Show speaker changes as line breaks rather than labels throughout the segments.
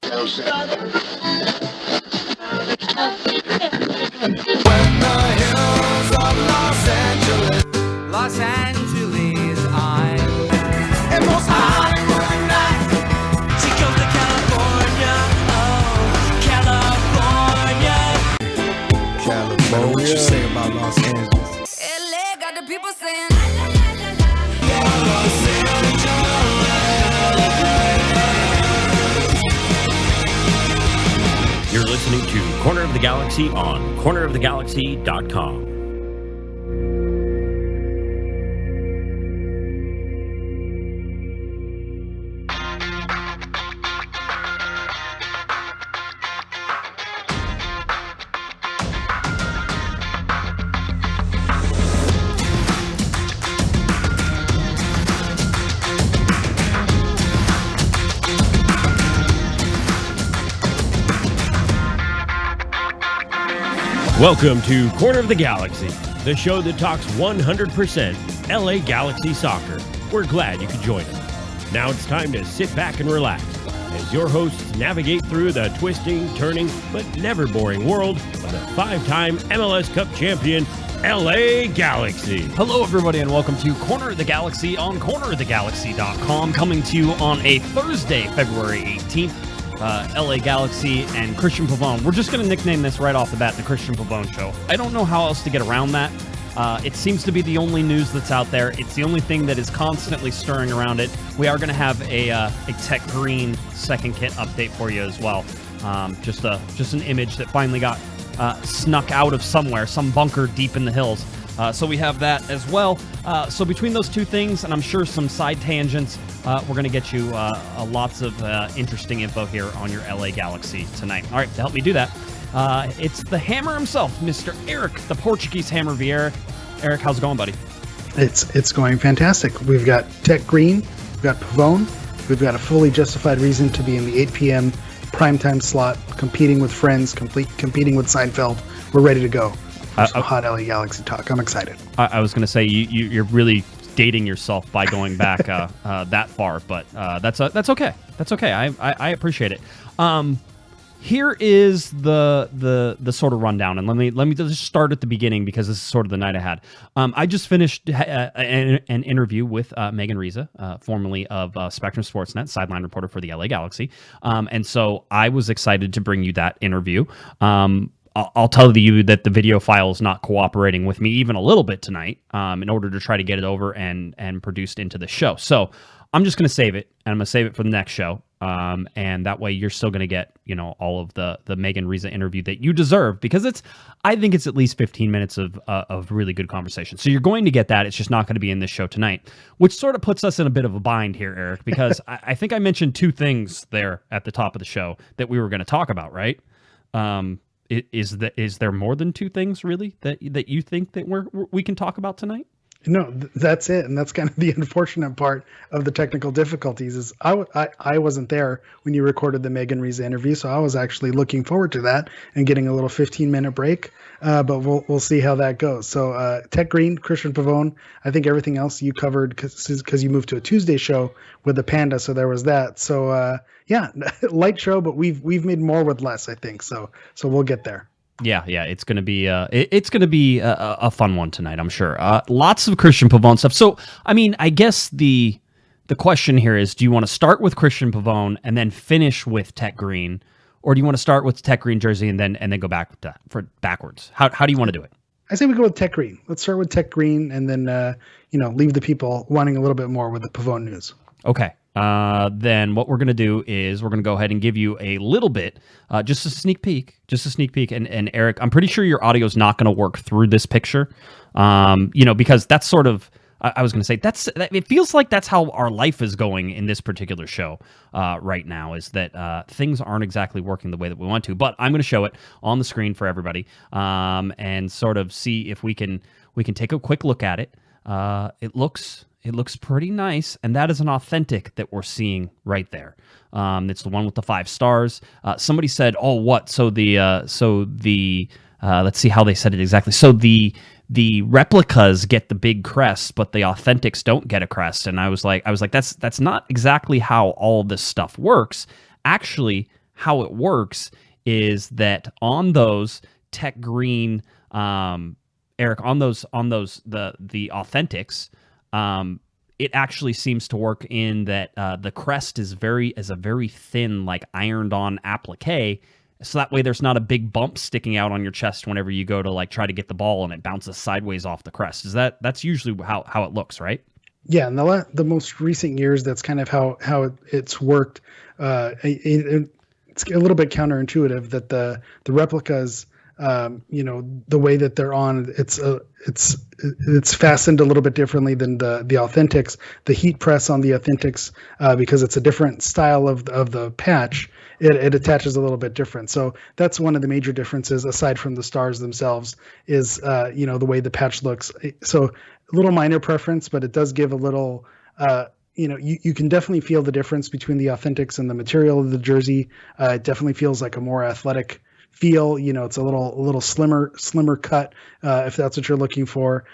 hills of Los Angeles, I'm and most Hollywood nights. She goes to California, oh, California. What you say about Los Angeles? LA got the people saying, Los Angeles.
You're listening to Corner of the Galaxy on cornerofthegalaxy.com. Welcome to Corner of the Galaxy, the show that talks 100% LA Galaxy soccer. We're glad you could join us. Now it's time to sit back and relax as your hosts navigate through the twisting, turning, but never boring world of the five-time MLS Cup champion, LA Galaxy.
Hello, everybody, and welcome to Corner of the Galaxy on cornerofthegalaxy.com, coming to you on a Thursday, February 18th. LA Galaxy and Cristian Pavon. We're just going to nickname this right off the bat, the Cristian Pavon Show. I don't know how else to get around that. It seems to be the only news that's out there. It's the only thing that is constantly stirring around it. We are going to have a Tech Green second kit update for you as well. Just an image that finally got snuck out of somewhere, some bunker deep in the hills. So we have that as well. So between those two things, and I'm sure some side tangents, we're going to get you lots of interesting info here on your LA Galaxy tonight. All right, to help me do that, it's the Hammer himself, Mr. Eric, the Portuguese Hammer Vieira. Eric, how's it going, buddy?
It's going fantastic. We've got Tech Green, we've got Pavone, we've got a fully justified reason to be in the 8 p.m. primetime slot, competing with friends, competing with Seinfeld. We're ready to go. Some hot LA Galaxy talk. I'm excited. I
was going to say you're really dating yourself by going back that far, but that's okay. That's okay. I appreciate it. Here is the sort of rundown, and let me just start at the beginning because this is sort of the night I had. I just finished an interview with Megan Riza, formerly of Spectrum Sportsnet, sideline reporter for the LA Galaxy, and so I was excited to bring you that interview. I'll tell you that the video file is not cooperating with me even a little bit tonight in order to try to get it over and produced into the show. So I'm just going to save it, and I'm going to save it for the next show. And that way you're still going to get, all of the Megan Riza interview that you deserve, because I think it's at least 15 minutes of really good conversation. So you're going to get that. It's just not going to be in this show tonight, which sort of puts us in a bit of a bind here, Eric, because I think I mentioned two things there at the top of the show that we were going to talk about, right? Is there more than two things really that you think that we can talk about tonight?
No, that's it, and that's kind of the unfortunate part of the technical difficulties. Is I wasn't there when you recorded the Megan Riza interview, so I was actually looking forward to that and getting a little 15-minute break. But we'll see how that goes. So Tech Green, Cristian Pavon. I think everything else you covered because you moved to a Tuesday show with the Panda, so there was that. So yeah, light show, but we've made more with less, I think. So we'll get there.
Yeah, it's gonna be a fun one tonight, I'm sure. Lots of Cristian Pavon stuff. So, I mean, I guess the question here is: do you want to start with Cristian Pavon and then finish with Tech Green, or do you want to start with Tech Green jersey and then go back to that backwards? How do you want to do it?
I say we go with Tech Green. Let's start with Tech Green and then leave the people wanting a little bit more with the Pavon news.
Okay. Then what we're going to do is we're going to go ahead and give you a little bit, just a sneak peek. And Eric, I'm pretty sure your audio is not going to work through this picture, because that's sort of, I was going to say, it feels like that's how our life is going in this particular show right now, is that things aren't exactly working the way that we want to. But I'm going to show it on the screen for everybody and sort of see if we can take a quick look at it. It looks pretty nice, and that is an authentic that we're seeing right there. It's the one with the 5 stars. Somebody said, "Oh, what? So the let's see how they said it exactly. So the replicas get the big crest, but the authentics don't get a crest." And I was like, that's not exactly how all this stuff works. Actually, how it works is that on those tech green, Eric, on those the authentics, it actually seems to work in that the crest is a very thin, like ironed on applique. So that way there's not a big bump sticking out on your chest whenever you go to like try to get the ball and it bounces sideways off the crest. That's usually how it looks, right?
Yeah, in the most recent years, that's kind of how it's worked. It's a little bit counterintuitive that the replicas, the way that they're on, it's fastened a little bit differently than the authentics. The heat press on the authentics, because it's a different style of the patch, it attaches a little bit different. So that's one of the major differences, aside from the stars themselves, is the way the patch looks. So a little minor preference, but it does give a little. You can definitely feel the difference between the authentics and the material of the jersey. It definitely feels like a more athletic feel. It's a little slimmer cut, if that's what you're looking for.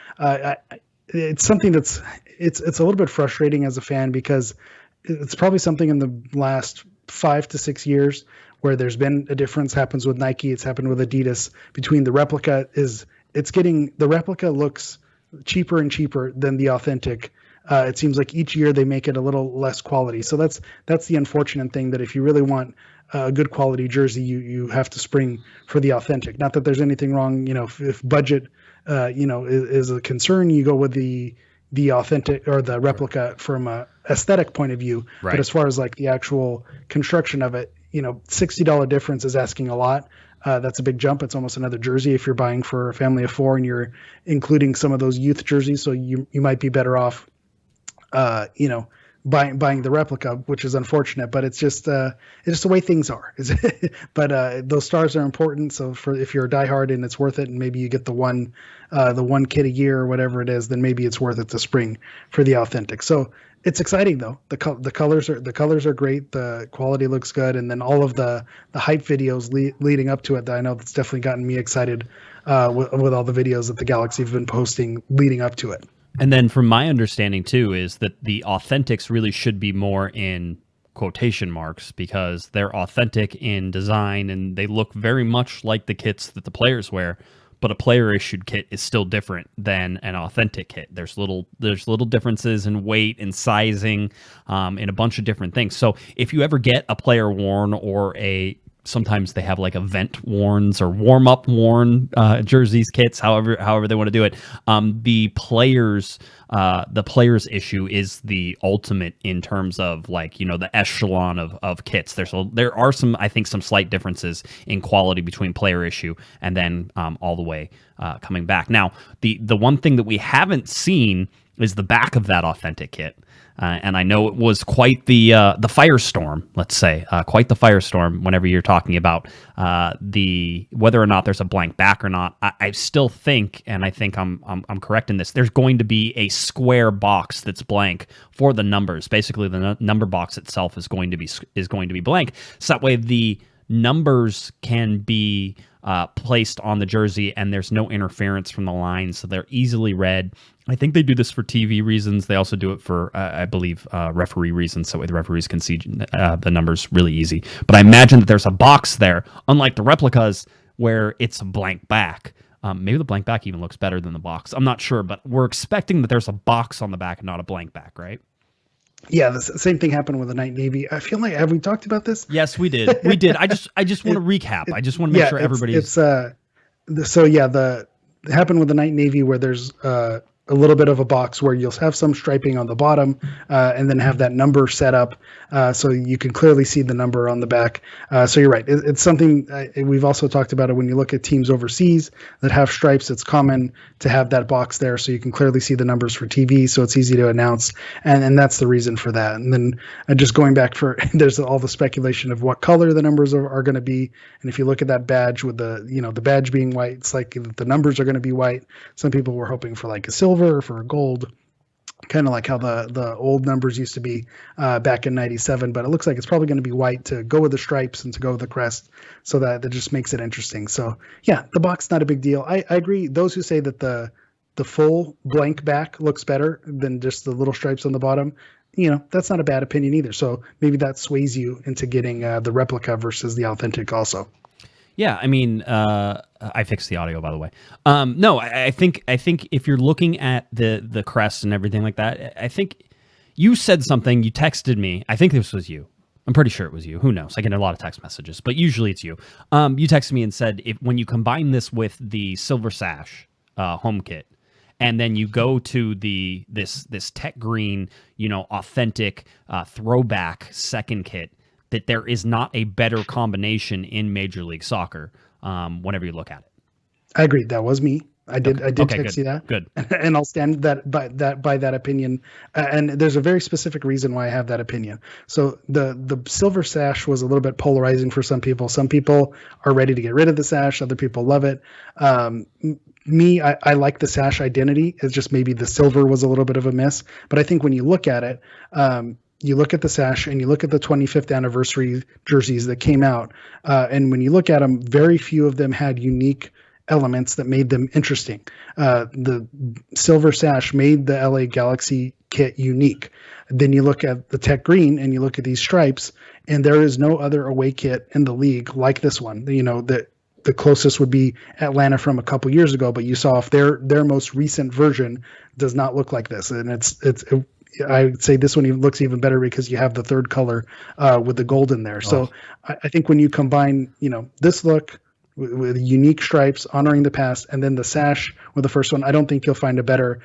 It's something it's a little bit frustrating as a fan, because it's probably something in the last 5 to 6 years where there's been a difference. Happens with Nike, it's happened with Adidas. Between the replica the replica looks cheaper and cheaper than the authentic. It seems like each year they make it a little less quality. So that's the unfortunate thing, that if you really want a good quality jersey, you have to spring for the authentic. Not that there's anything wrong, if budget, is a concern, you go with the authentic or the replica from a aesthetic point of view.
Right.
But as far as like the actual construction of it, $60 difference is asking a lot. That's a big jump. It's almost another jersey if you're buying for a family of 4 and you're including some of those youth jerseys. So you might be better off, buying the replica, which is unfortunate, but it's just the way things are. But those stars are important. So if you're a diehard and it's worth it, and maybe you get the one kit a year or whatever it is, then maybe it's worth it to spring for the authentic. So it's exciting though. The colors are great. The quality looks good, and then all of the hype videos leading up to it, that I know that's definitely gotten me excited with all the videos that the Galaxy have been posting leading up to it.
And then from my understanding too is that the authentics really should be more in quotation marks, because they're authentic in design and they look very much like the kits that the players wear, but a player issued kit is still different than an authentic kit. There's little differences in weight and sizing, and a bunch of different things. So if you ever get a player worn or sometimes they have like event worns or warm up worn jerseys, kits, however they want to do it. The players issue is the ultimate in terms of like, the echelon of kits. There are some slight differences in quality between player issue and then all the way coming back. Now, the one thing that we haven't seen is the back of that authentic kit. And I know it was quite the firestorm, let's say, quite the firestorm whenever you're talking about whether or not there's a blank back or not. I still think, and I think I'm correct in this, there's going to be a square box that's blank for the numbers. Basically, the number box itself is going to be blank. So that way the numbers can be placed on the jersey and there's no interference from the lines, so they're easily read. I think they do this for TV reasons. They also do it for, I believe, referee reasons, so the referees can see the numbers really easy. But I imagine that there's a box there, unlike the replicas where it's a blank back. Maybe the blank back even looks better than the box. I'm not sure, but we're expecting that there's a box on the back and not a blank back, right?
Yeah, the same thing happened with the Night Navy. I feel like, have we talked about this?
Yes, we did. We did. I just want to recap. I just want to make sure everybody's.
It happened with the Night Navy where there's a little bit of a box where you'll have some striping on the bottom, and then have that number set up so you can clearly see the number on the back. So you're right. It's something we've also talked about it when you look at teams overseas that have stripes. It's common to have that box there so you can clearly see the numbers for TV, so it's easy to announce. And that's the reason for that. And then just going back there's all the speculation of what color the numbers are going to be. And if you look at that badge with the badge being white, it's like the numbers are going to be white. Some people were hoping for like a silver or for a gold, kind of like how the old numbers used to be back in 97, but it looks like it's probably going to be white to go with the stripes and to go with the crest, so that just makes it interesting. So yeah, the box, not a big deal. I agree. Those who say that the full blank back looks better than just the little stripes on the bottom, that's not a bad opinion either. So maybe that sways you into getting the replica versus the authentic also.
Yeah, I mean, I fixed the audio, by the way. No, I think if you're looking at the crest and everything like that, I think you said something. You texted me. I think this was you. I'm pretty sure it was you. Who knows? I get a lot of text messages, but usually it's you. You texted me and said when you combine this with the Silver Sash home kit, and then you go to this tech green, authentic throwback second kit, that there is not a better combination in Major League Soccer whenever you look at it.
I agree. That was me. I did text you that.
Good.
And I'll stand by that opinion. And there's a very specific reason why I have that opinion. So the Silver Sash was a little bit polarizing for some people. Some people are ready to get rid of the sash. Other people love it. I like the sash identity. It's just maybe the silver was a little bit of a miss. But I think when you look at it, you look at the sash and you look at the 25th anniversary jerseys that came out. And when you look at them, very few of them had unique elements that made them interesting. The Silver Sash made the LA Galaxy kit unique. Then you look at the tech green and you look at these stripes, and there is no other away kit in the league like this one. The closest would be Atlanta from a couple years ago, but you saw if their most recent version does not look like this. And I would say this one even looks even better because you have the third color with the gold in there. So I think when you combine, this look with unique stripes honoring the past, and then the sash with the first one, I don't think you'll find a better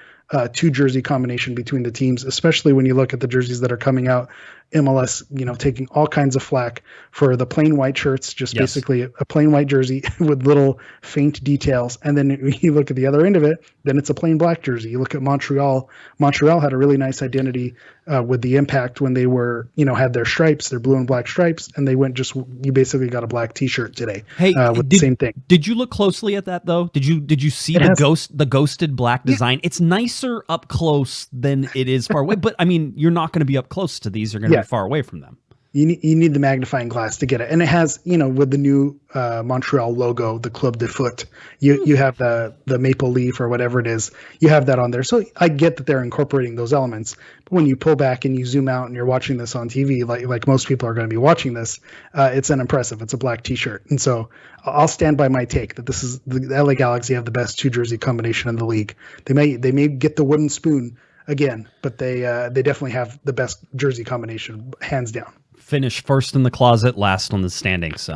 two jersey combination between the teams, especially when you look at the jerseys that are coming out. MLS, taking all kinds of flack for the plain white shirts, just
Yes.
basically a plain white jersey with little faint details. And then when you look at the other end of it, then it's a plain black jersey. You look at Montreal. Montreal had a really nice identity with the Impact when they were, had their stripes, their blue and black stripes, and they went you basically got a black T-shirt today.
Hey,
with the same thing.
Did you look closely at that though? Did you see the ghosted black design? It's nicer up close than it is far away. But I mean, you're not going to be up close to these. You're going to be far away from them.
You need the magnifying glass to get it, and it has with the new Montreal logo, the Club de Foot. You have the maple leaf or whatever it is. You have that on there, so I get that they're incorporating those elements. But when you pull back and you zoom out and you're watching this on TV, like most people are going to be watching this, it's unimpressive. It's a black T-shirt, and so I'll stand by my take that this is the LA Galaxy have the best two jersey combination in the league. They may get the wooden spoon again, but they definitely have the best jersey combination, hands down.
Finish first in the closet, last on the standings.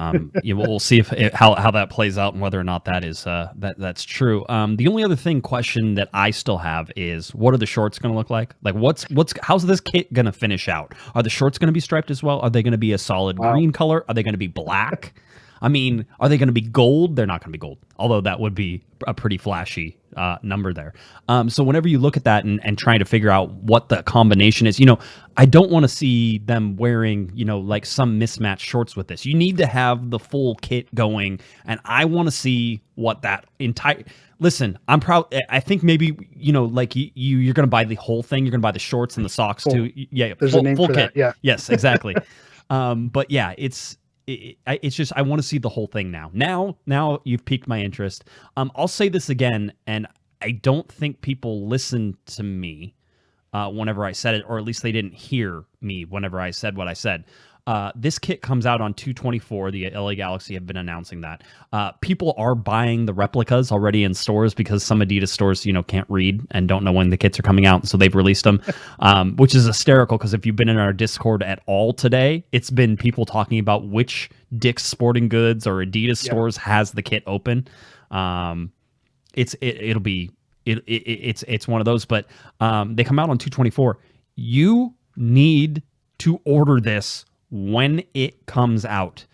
We'll see how that plays out and whether or not that is that's true. The only question that I still have is, what are the shorts going to look like? Like how's this kit going to finish out? Are the shorts going to be striped as well? Are they going to be a solid green color? Are they going to be black? I mean, are they going to be gold? They're not going to be gold, although that would be a pretty flashy number there. So whenever you look at that and trying to figure out what the combination is, I don't want to see them wearing, like some mismatched shorts with this. You need to have the full kit going, and I want to see what that entire... Listen, I'm proud. I think maybe, like you're going to buy the whole thing. You're going to buy the shorts and the socks too. Yeah,
there's
full,
a name
full
for
kit.
that. Yeah.
Yes, exactly. But yeah, it's just I want to see the whole thing now. Now you've piqued my interest. I'll say this again, and I don't think people listened to me whenever I said it, or at least they didn't hear me whenever I said what I said. This kit comes out on 2/24. The LA Galaxy have been announcing that. People are buying the replicas already in stores because some Adidas stores, can't read and don't know when the kits are coming out, so they've released them, which is hysterical because if you've been in our Discord at all today, it's been people talking about which Dick's Sporting Goods or Adidas stores has the kit open. It's one of those, but they come out on 2/24. You need to order this when it comes out.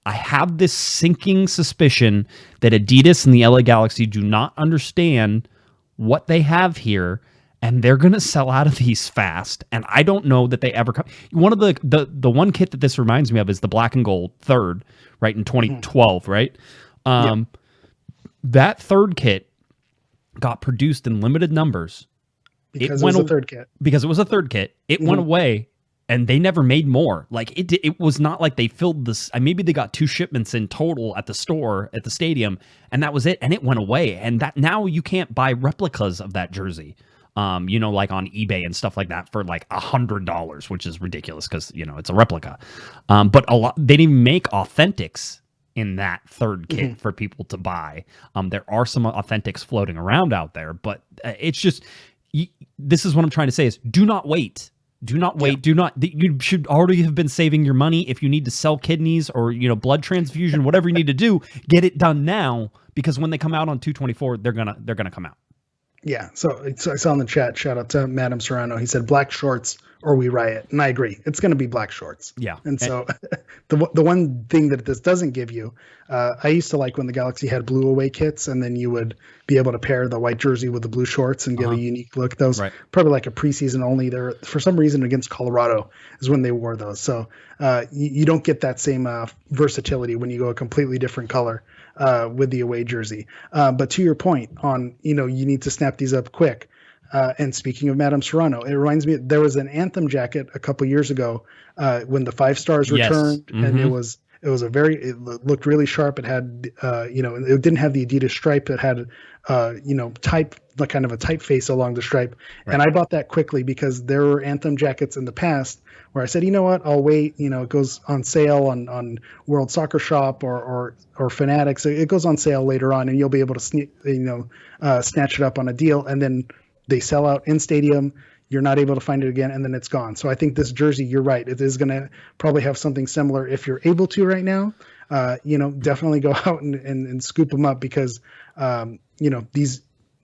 I have this sinking suspicion that Adidas and the LA Galaxy do not understand what they have here, and they're going to sell out of these fast. And I don't know that they ever come. One of the one kit that this reminds me of is the black and gold third, right, in 2012, right? That third kit got produced in limited numbers.
Because it was a third kit.
Because it was a third kit. It went away. And they never made more. Like it was not like they filled this. Maybe they got 2 shipments in total at the store at the stadium, and that was it. And it went away. And that now you can't buy replicas of that jersey. like on eBay and stuff like that for like $100, which is ridiculous because, it's a replica. But they didn't even make authentics in that third kit for people to buy. There are some authentics floating around out there, but it's just, this is what I'm trying to say is do not wait. Do not wait.
Yeah.
You should already have been saving your money. If you need to sell kidneys or, blood transfusion, whatever you need to do, get it done now, because when they come out on 2/24, they're going to come out.
Yeah. So I saw in the chat, shout out to Madam Serrano. He said black shorts or we riot. And I agree. It's going to be black shorts.
Yeah.
And so the one thing that this doesn't give you, I used to like when the Galaxy had blue away kits, and then you would be able to pair the white jersey with the blue shorts and give a unique look. Those probably like a preseason only. There for some reason against Colorado is when they wore those. So you don't get that same versatility when you go a completely different color with the away jersey. But to your point on, you need to snap these up quick. And speaking of Madame Serrano, it reminds me, there was an Anthem jacket a couple years ago when the 5 stars returned, and it looked really sharp. It had, it didn't have the Adidas stripe. It had, type, like kind of a typeface along the stripe. Right. And I bought that quickly because there were Anthem jackets in the past where I said, you know what, I'll wait. It goes on sale on World Soccer Shop or Fanatics. It goes on sale later on, and you'll be able to snatch it up on a deal, and then they sell out in stadium. You're not able to find it again, and then it's gone. So I think this jersey, you're right, it is going to probably have something similar if you're able to right now. Definitely go out and scoop them up because,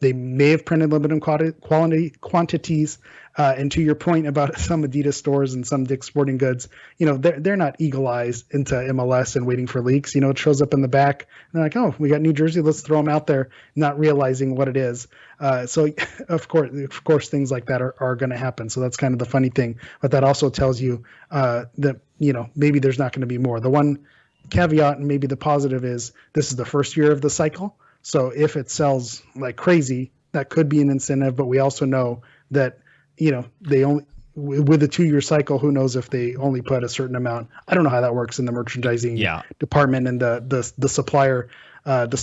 they may have printed limited quantities. And to your point about some Adidas stores and some Dick's Sporting Goods, they're not eagle eyes into MLS and waiting for leaks. It shows up in the back. And they're like, oh, we got New Jersey. Let's throw them out there, not realizing what it is. So of course, things like that are going to happen. So that's kind of the funny thing. But that also tells you that, maybe there's not going to be more. The one caveat and maybe the positive is this is the first year of the cycle. So if it sells like crazy, that could be an incentive. But we also know that, they only, with a 2-year cycle, who knows if they only put a certain amount. I don't know how that works in the merchandising department and the supplier, the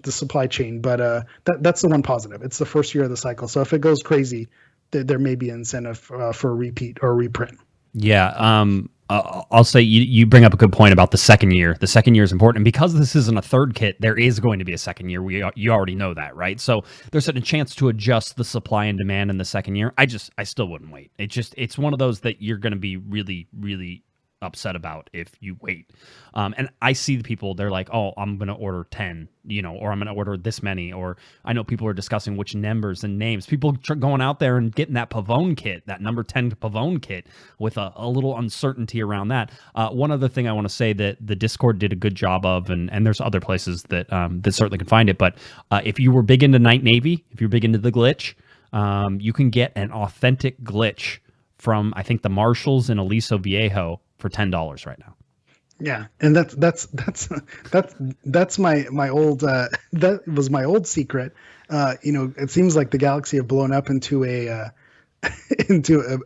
supply chain. But that's the one positive. It's the first year of the cycle. So if it goes crazy, there may be an incentive for a repeat or a reprint.
Yeah. I'll say you bring up a good point about the second year. The second year is important. And because this isn't a third kit, there is going to be a second year. You already know that, right? So there's a chance to adjust the supply and demand in the second year. I still wouldn't wait. It's one of those that you're going to be really, really upset about if you wait. And I see the people, they're like, oh, I'm going to order 10, or I'm going to order this many, or I know people are discussing which numbers and names. People going out there and getting that Pavon kit, that number 10 Pavon kit with a little uncertainty around that. One other thing I want to say that the Discord did a good job of, and there's other places that certainly can find it, but if you were big into Night Navy, if you're big into the glitch, you can get an authentic glitch from, I think, the Marshalls in Aliso Viejo for $10 right now.
Yeah, and that's my old that was my old secret. It seems like the Galaxy have blown up into a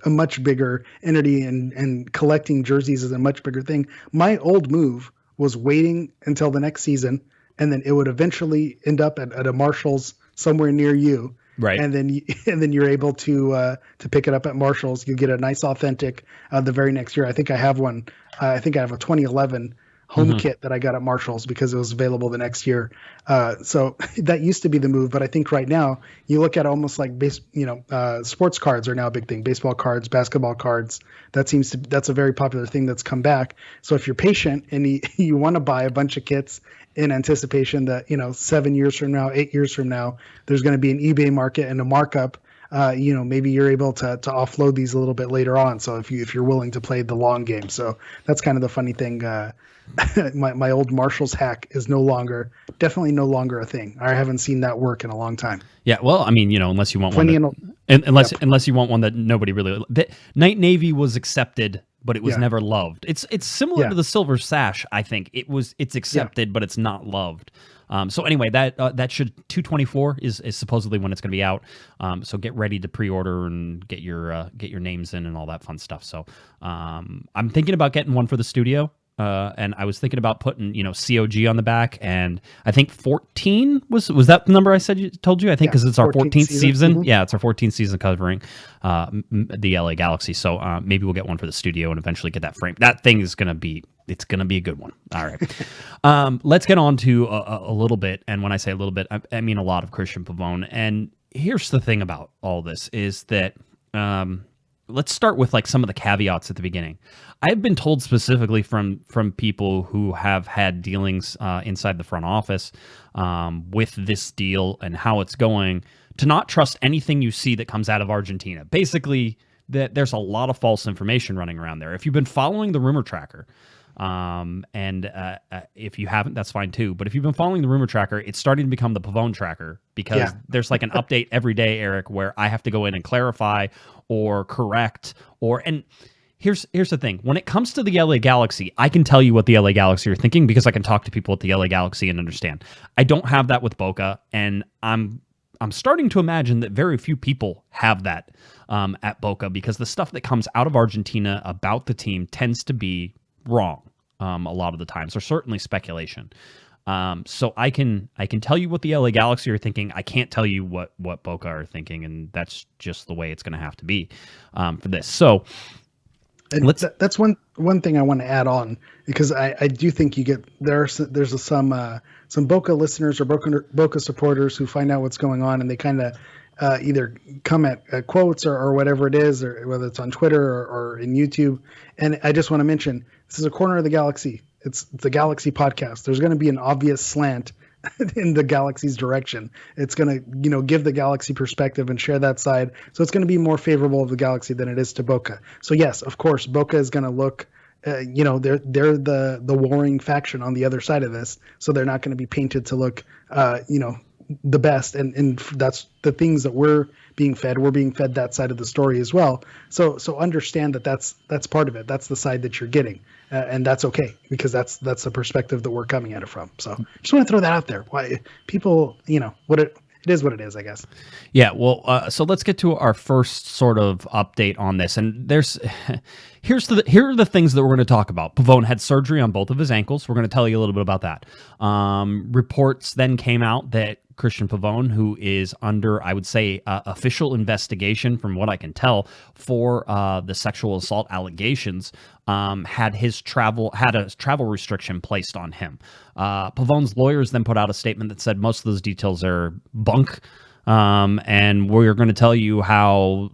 much bigger entity, and collecting jerseys is a much bigger thing. My old move was waiting until the next season, and then it would eventually end up at a Marshalls somewhere near you. Right, and then you're able to pick it up at Marshalls. You get a nice authentic the very next year. I think I have one. I think I have a 2011 home kit that I got at Marshalls because it was available the next year. So that used to be the move, but I think right now you look at almost like sports cards are now a big thing. Baseball cards, basketball cards. That's a very popular thing that's come back. So if you're patient and you want to buy a bunch of kits in anticipation that 7 years from now, 8 years from now, there's going to be an eBay market and a markup. Maybe you're able to offload these a little bit later on. So if you're willing to play the long game, so that's kind of the funny thing. My old Marshalls hack is definitely no longer a thing. I haven't seen that work in a long time.
Yeah, well, I mean, unless you want unless you want one that nobody really. Night Navy was accepted, but it was never loved. It's similar to the Silver Sash. I think it's accepted, but it's not loved. So anyway, that should 2/24 is supposedly when it's going to be out. So get ready to pre-order and get your names in and all that fun stuff. So I'm thinking about getting one for the studio. and I was thinking about putting, COG on the back, and I think 14 was that the number I told you? I think because it's our 14th season.
Mm-hmm.
Yeah, it's our 14th season covering the LA Galaxy. So maybe we'll get one for the studio and eventually get that frame. That thing is gonna be a good one. All right, let's get on to a little bit, and when I say a little bit, I mean a lot of Cristian Pavon. And here's the thing about all this is that. Let's start with like some of the caveats at the beginning. I've been told specifically from people who have had dealings inside the front office with this deal and how it's going to not trust anything you see that comes out of Argentina. Basically, that there's a lot of false information running around there. If you've been following the rumor tracker, and if you haven't, that's fine too. But if you've been following the rumor tracker, it's starting to become the Pavon tracker because there's like an update every day, Eric, where I have to go in and clarify or correct and here's the thing. When it comes to the LA Galaxy, I can tell you what the LA Galaxy are thinking because I can talk to people at the LA Galaxy and understand. I don't have that with Boca, and I'm starting to imagine that very few people have that at Boca because the stuff that comes out of Argentina about the team tends to be wrong a lot of the times, or certainly speculation. So I can tell you what the LA Galaxy are thinking. I can't tell you what Boca are thinking, and that's just the way it's going to have to be for this. So
that's one thing I want to add on, because I do think there's some Boca listeners or Boca supporters who find out what's going on, and they kind of either come at quotes or whatever it is, or whether it's on Twitter or in YouTube. And I just want to mention, this is a corner of the Galaxy. It's a Galaxy podcast. There's going to be an obvious slant in the Galaxy's direction. It's going to, give the Galaxy perspective and share that side. So it's going to be more favorable of the Galaxy than it is to Boca. So yes, of course, Boca is going to look, they're the warring faction on the other side of this. So they're not going to be painted to look, the best. And that's the things that we're being fed. We're being fed that side of the story as well. So understand that that's part of it. That's the side that you're getting. And that's okay, because that's the perspective that we're coming at it from. So just want to throw that out there. Why people, what it is what it is, I guess.
Yeah. Well, so let's get to our first sort of update on this. And here are the things that we're going to talk about. Pavon had surgery on both of his ankles. We're going to tell you a little bit about that. Reports then came out that Cristian Pavon, who is under, I would say, official investigation, from what I can tell, for the sexual assault allegations, had a travel restriction placed on him. Pavon's lawyers then put out a statement that said most of those details are bunk, and we're going to tell you how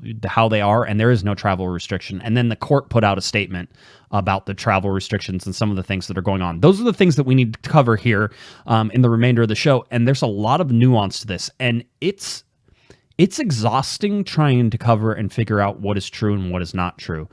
they are, and there is no travel restriction. And then the court put out a statement about the travel restrictions and some of the things that are going on. Those are the things that we need to cover here in the remainder of the show. And there's a lot of nuance to this, and it's exhausting trying to cover and figure out what is true and what is not true.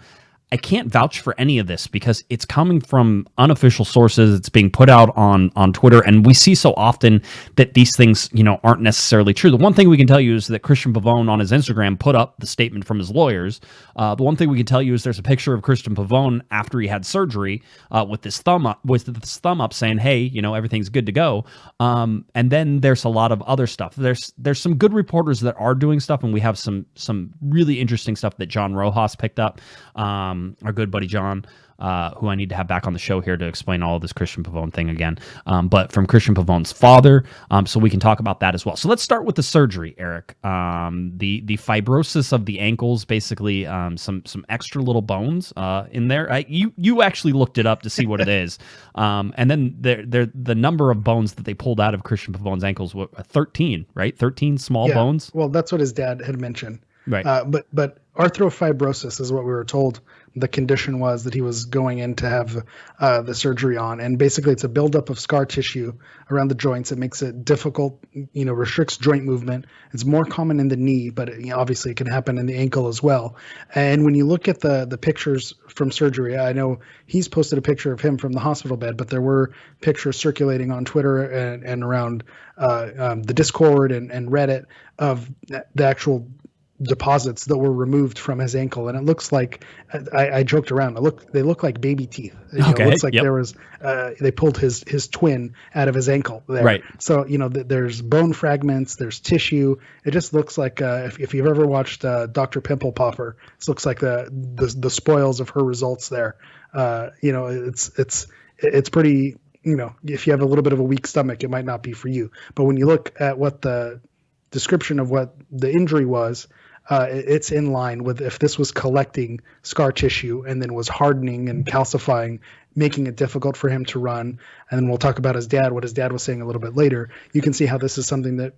I can't vouch for any of this because it's coming from unofficial sources. It's being put out on Twitter, and we see so often that these things, aren't necessarily true. The one thing we can tell you is that Cristian Pavon on his Instagram put up the statement from his lawyers. The one thing we can tell you is there's a picture of Cristian Pavon after he had surgery with his thumb up saying, "Hey, everything's good to go." And then there's a lot of other stuff. There's some good reporters that are doing stuff, and we have some really interesting stuff that John Rojas picked up. Our good buddy John, who I need to have back on the show here to explain all of this Cristian Pavon thing again, but from Cristian Pavon's father, so we can talk about that as well. So let's start with the surgery, Eric. The fibrosis of the ankles, basically some extra little bones in there. You actually looked it up to see what it is, and then the number of bones that they pulled out of Cristian Pavon's ankles were 13, right? 13 small bones.
Well, that's what his dad had mentioned.
Right.
But arthrofibrosis is what we were told the condition was that he was going in to have the surgery on. And basically it's a buildup of scar tissue around the joints. It makes it difficult, restricts joint movement. It's more common in the knee, but obviously it can happen in the ankle as well. And when you look at the pictures from surgery, I know he's posted a picture of him from the hospital bed, but there were pictures circulating on Twitter and around the Discord and Reddit of the actual deposits that were removed from his ankle, and it looks like I joked around. They look like baby teeth.
Okay.
It looks like
Yep.
there was they pulled his twin out of his ankle there.
Right.
So there's bone fragments, there's tissue. It just looks like if you've ever watched Dr. Pimple Popper, it looks like the spoils of her results there. It's pretty. If you have a little bit of a weak stomach, it might not be for you. But when you look at what the description of what the injury was, it's in line with if this was collecting scar tissue and then was hardening and calcifying, making it difficult for him to run. And then we'll talk about what his dad was saying a little bit later. You can see how this is something that,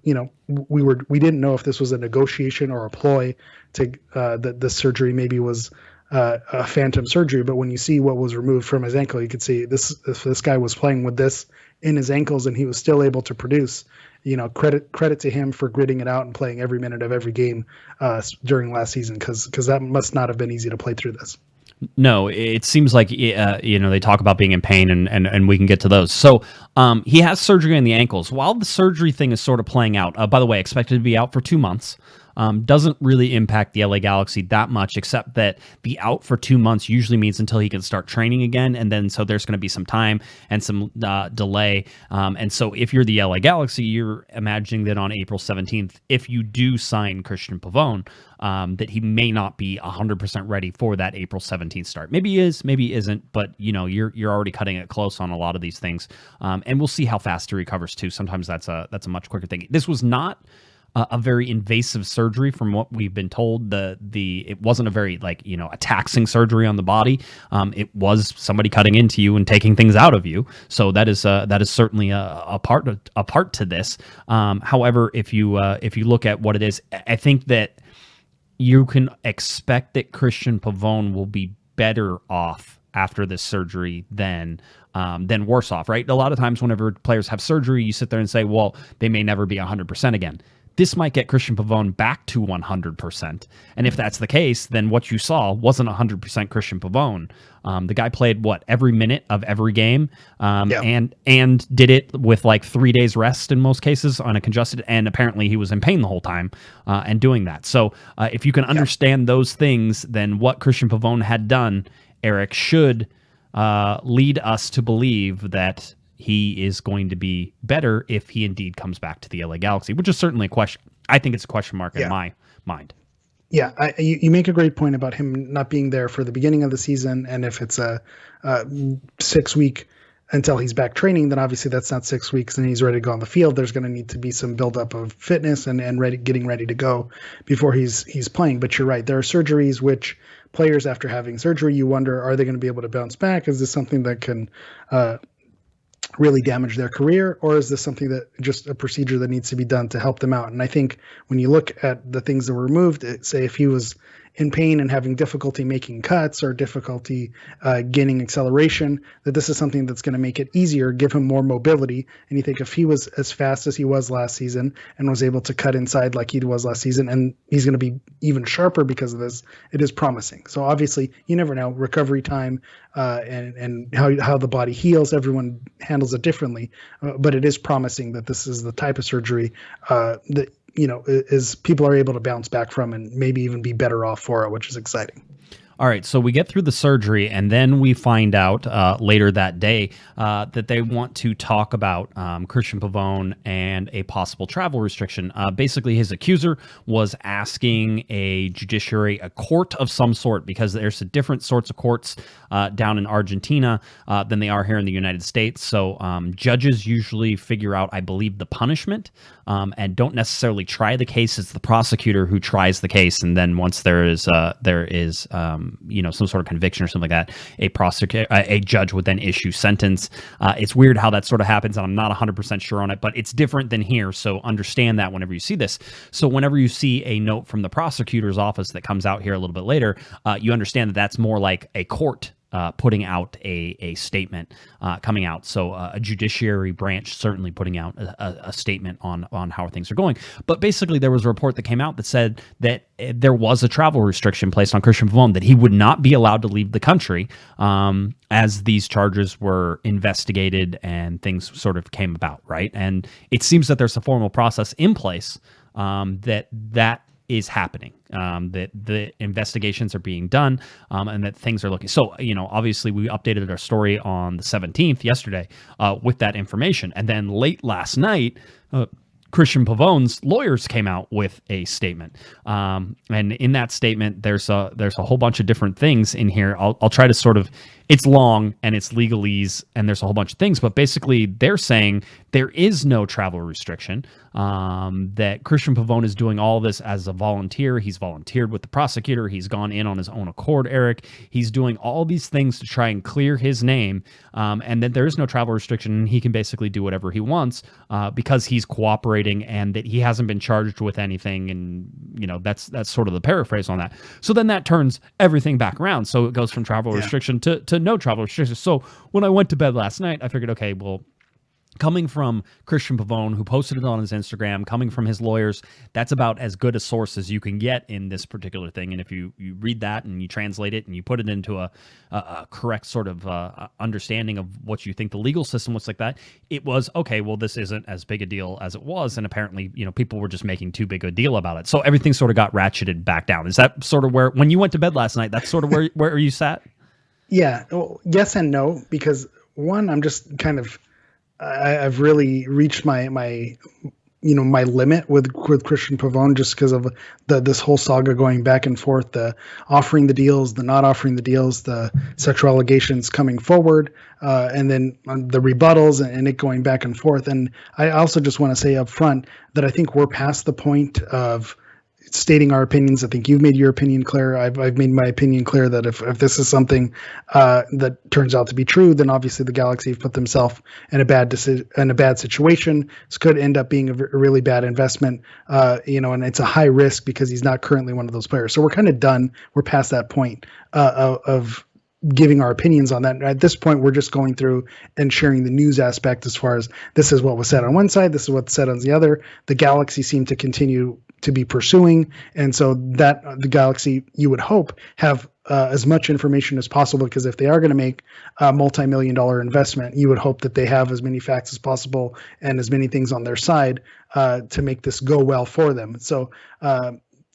we didn't know if this was a negotiation or a ploy to that the surgery maybe was a phantom surgery. But when you see what was removed from his ankle, you could see if this guy was playing with this in his ankles and he was still able to produce, credit to him for gritting it out and playing every minute of every game during last season, because that must not have been easy to play through this.
No, it seems like they talk about being in pain, and we can get to those. So he has surgery on the ankles. While the surgery thing is sort of playing out, by the way, expected to be out for 2 months. Doesn't really impact the LA Galaxy that much, except that the out for 2 months usually means until he can start training again, and then so there's going to be some time and some delay. And so if you're the LA Galaxy, you're imagining that on April 17th, if you do sign Cristian Pavon, that he may not be 100% ready for that April 17th start. Maybe he is, maybe he isn't, but you're already cutting it close on a lot of these things, and we'll see how fast he recovers too. Sometimes that's a much quicker thing. This was not a very invasive surgery from what we've been told. It wasn't a very a taxing surgery on the body. It was somebody cutting into you and taking things out of you. So that is certainly a part to this. However, if you look at what it is, I think that you can expect that Cristian Pavon will be better off after this surgery than worse off, right? A lot of times whenever players have surgery, you sit there and say, well, they may never be 100% again. This might get Cristian Pavon back to 100%. And if that's the case, then what you saw wasn't 100% Cristian Pavon. The guy played, every minute of every game, and did it with 3 days rest in most cases on a congested, and apparently he was in pain the whole time and doing that. So if you can understand those things, then what Cristian Pavon had done, Eric, should lead us to believe that he is going to be better if he indeed comes back to the LA Galaxy, which is certainly a question. I think it's a question mark in my mind.
Yeah, you make a great point about him not being there for the beginning of the season, and if it's a 6 week until he's back training, then obviously that's not 6 weeks and he's ready to go on the field. There's going to need to be some buildup of fitness and getting ready to go before he's playing. But you're right, there are surgeries which players after having surgery, you wonder, are they going to be able to bounce back? Is this something that can really damage their career, or is this something that just a procedure that needs to be done to help them out? And I think when you look at the things that were removed, say if he was in pain and having difficulty making cuts or difficulty gaining acceleration, that this is something that's going to make it easier, give him more mobility. And you think if he was as fast as he was last season and was able to cut inside like he was last season, and he's going to be even sharper because of this, it is promising. So obviously you never know, recovery time and how the body heals, everyone handles it differently, but it is promising that this is the type of surgery that is people are able to bounce back from and maybe even be better off for it, which is exciting.
All right, so we get through the surgery, and then we find out later that day that they want to talk about Cristian Pavon and a possible travel restriction. Basically, his accuser was asking a court of some sort, because there's different sorts of courts down in Argentina than they are here in the United States. So judges usually figure out, I believe, the punishment and don't necessarily try the case. It's the prosecutor who tries the case, and then once there is some sort of conviction or something like that, a judge would then issue sentence. It's weird how that sort of happens, and I'm not 100% sure on it, but it's different than here. So understand that whenever you see this. So whenever you see a note from the prosecutor's office that comes out here a little bit later, you understand that that's more like a court putting out a statement coming out. So a judiciary branch certainly putting out a statement on how things are going. But basically there was a report that came out that said that there was a travel restriction placed on Cristian Pavon, that he would not be allowed to leave the country as these charges were investigated and things sort of came about, right? And it seems that there's a formal process in place that is happening, that the investigations are being done, and that things are looking. So, obviously we updated our story on the 17th yesterday with that information. And then late last night, Cristian Pavon's lawyers came out with a statement, and in that statement, there's a whole bunch of different things in here. I'll try to sort of. It's long and it's legalese, and there's a whole bunch of things. But basically, they're saying there is no travel restriction. That Cristian Pavon is doing all this as a volunteer. He's volunteered with the prosecutor. He's gone in on his own accord. Eric. He's doing all these things to try and clear his name, and that there is no travel restriction. And he can basically do whatever he wants because he's cooperating, and that he hasn't been charged with anything. And that's sort of the paraphrase on that. So then that turns everything back around. So it goes from travel restriction to no travel restrictions. So when I went to bed last night, I figured, okay, well, coming from Cristian Pavon, who posted it on his Instagram, coming from his lawyers, that's about as good a source as you can get in this particular thing. And if you read that and you translate it and you put it into a correct sort of understanding of what you think the legal system looks like, that it was, okay, well, this isn't as big a deal as it was. And apparently, people were just making too big a deal about it. So everything sort of got ratcheted back down. Is that sort of where, when you went to bed last night, that's sort of where you sat?
Yeah. Well, yes and no, because one, I'm just kind of, I've really reached my limit with Cristian Pavon, just because of this whole saga going back and forth, the offering the deals, the not offering the deals, the sexual allegations coming forward, and then the rebuttals and it going back and forth. And I also just want to say up front that I think we're past the point of stating our opinions. I think you've made your opinion clear. I've made my opinion clear that if this is something that turns out to be true, then obviously the Galaxy have put themselves in a bad situation. This could end up being a really bad investment, and it's a high risk because he's not currently one of those players. So we're kind of done. We're past that point of giving our opinions on that. At this point, we're just going through and sharing the news aspect as far as this is what was said on one side, this is what's said on the other. The Galaxy seem to continue to be pursuing, and so that the Galaxy, you would hope, have as much information as possible, because if they are going to make a multi-million-dollar investment, you would hope that they have as many facts as possible and as many things on their side to make this go well for them. So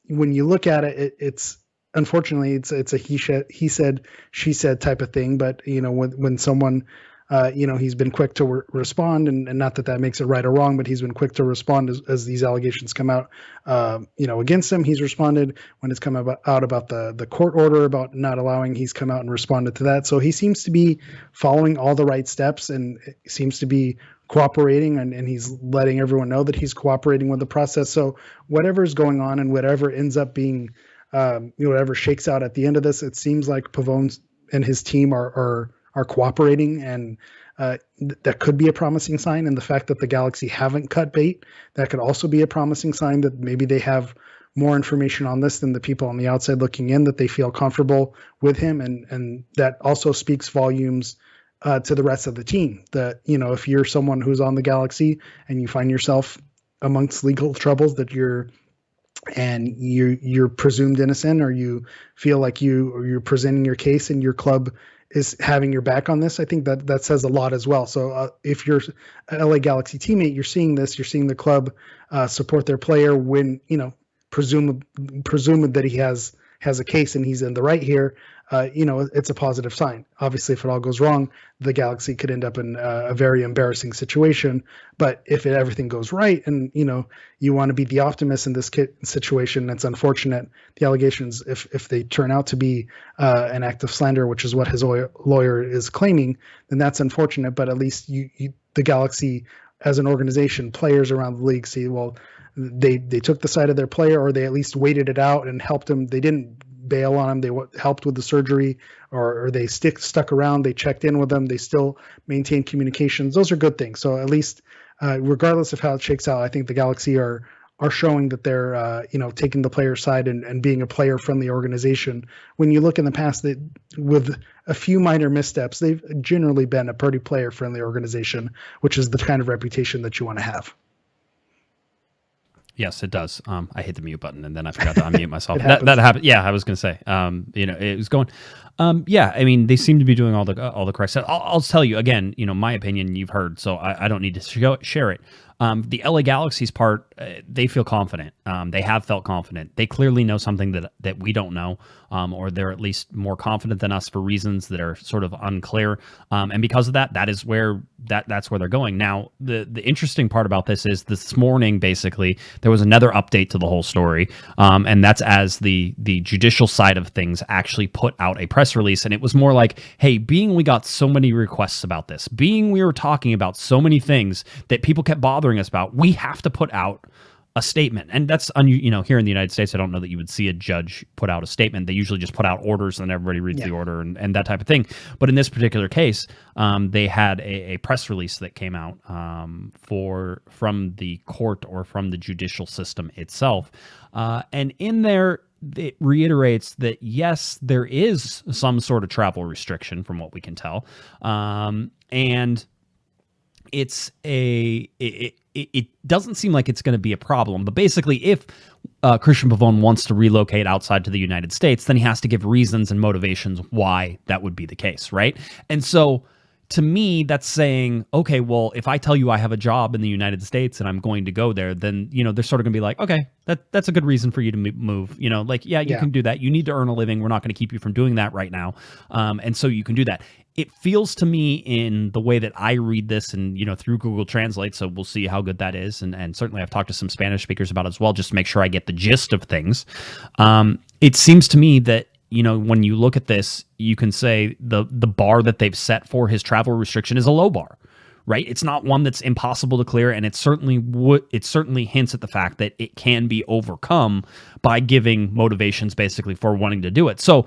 when you look at it, it's unfortunately it's a he said she said type of thing. But when someone he's been quick to respond, and not that makes it right or wrong, but he's been quick to respond as these allegations come out, against him. He's responded when it's come out about the court order about not allowing. He's come out and responded to that. So he seems to be following all the right steps and seems to be cooperating, and he's letting everyone know that he's cooperating with the process. So whatever's going on and whatever ends up being, whatever shakes out at the end of this, it seems like Pavon and his team are cooperating, and that could be a promising sign. And the fact that the Galaxy haven't cut bait, that could also be a promising sign that maybe they have more information on this than the people on the outside looking in, that they feel comfortable with him. And that also speaks volumes to the rest of the team, that, if you're someone who's on the Galaxy and you find yourself amongst legal troubles, that you're presumed innocent, or you feel like you're presenting your case and your club is having your back on this, I think that says a lot as well. So if you're an LA Galaxy teammate, you're seeing this, you're seeing the club support their player when, presumed that he has a case and he's in the right here, it's a positive sign. Obviously, if it all goes wrong, the Galaxy could end up in a very embarrassing situation. But if everything goes right, and you want to be the optimist in this situation, it's unfortunate. The allegations, if they turn out to be an act of slander, which is what his lawyer is claiming, then that's unfortunate. But at least the Galaxy, as an organization, players around the league see, well, they took the side of their player, or they at least waited it out and helped him. They didn't bail on him. They helped with the surgery, or they stuck around. They checked in with them. They still maintained communications. Those are good things. So at least, regardless of how it shakes out, I think the Galaxy are showing that they're taking the player side and being a player-friendly organization. When you look in the past, that with a few minor missteps, they've generally been a pretty player-friendly organization, which is the kind of reputation that you want to have.
Yes, it does. I hit the mute button and then I forgot to unmute myself. That happened. Yeah, I was going to say. It was going. Yeah, I mean, they seem to be doing all the correct stuff. I'll tell you again. My opinion you've heard, so I don't need to share it. The LA Galaxy's part, they feel confident. They have felt confident. They clearly know something that we don't know, or they're at least more confident than us for reasons that are sort of unclear. And because of that, that's where they're going. Now, the interesting part about this is this morning, basically, there was another update to the whole story, and that's as the judicial side of things actually put out a press release, and it was more like, hey, being we got so many requests about this, being we were talking about so many things that people kept bothering us about, we have to put out a statement. And that's here in the United States, I don't know that you would see a judge put out a statement. They usually just put out orders and everybody reads the order and that type of thing. But in this particular case, they had a press release that came out from the court or from the judicial system itself. And in there, it reiterates that, yes, there is some sort of travel restriction from what we can tell. And it's it doesn't seem like it's going to be a problem. But basically, if Cristian Pavon wants to relocate outside to the United States, then he has to give reasons and motivations why that would be the case, right? And so to me, that's saying, okay, well, if I tell you I have a job in the United States and I'm going to go there, then, they're sort of going to be like, okay, that's a good reason for you to move. You can do that. You need to earn a living. We're not going to keep you from doing that right now. And so you can do that. It feels to me in the way that I read this and, through Google Translate, so we'll see how good that is. And certainly I've talked to some Spanish speakers about it as well, just to make sure I get the gist of things. It seems to me that, when you look at this, you can say the bar that they've set for his travel restriction is a low bar, right? It's not one that's impossible to clear, and it certainly hints at the fact that it can be overcome by giving motivations basically for wanting to do it. So,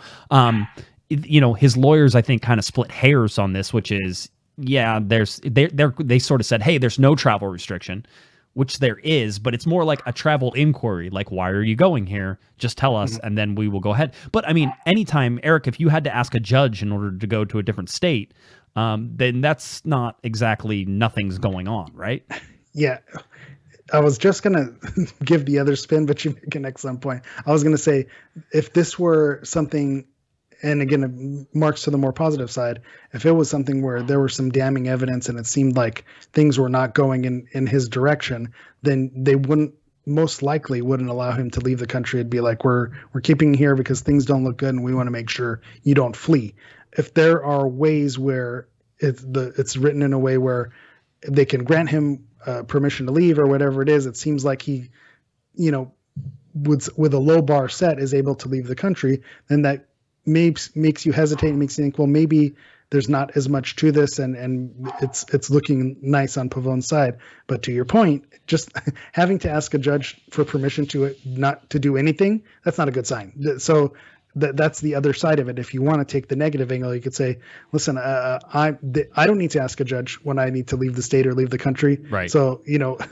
his lawyers, I think, kind of split hairs on this, which is, they sort of said, hey, there's no travel restriction, which there is, but it's more like a travel inquiry. Like, why are you going here? Just tell us, and then we will go ahead. But I mean, anytime, Eric, if you had to ask a judge in order to go to a different state, then that's not exactly nothing's going on, right? Yeah.
I was just going to give the other spin, but you make an excellent point. I was going to say, if this were something, and again, it marks to the more positive side, if it was something where there was some damning evidence and it seemed like things were not going in his direction, then they most likely wouldn't allow him to leave the country. It'd be like, we're keeping you here because things don't look good and we want to make sure you don't flee. If there are ways where it's written in a way where they can grant him permission to leave or whatever it is, it seems like he, with a low bar set, is able to leave the country, then that makes you hesitate and makes you think, well, maybe there's not as much to this and it's looking nice on Pavon's side. But to your point, just having to ask a judge for permission not to do anything, that's not a good sign. So that's the other side of it. If you want to take the negative angle, you could say, listen, I don't need to ask a judge when I need to leave the state or leave the country.
Right.
So,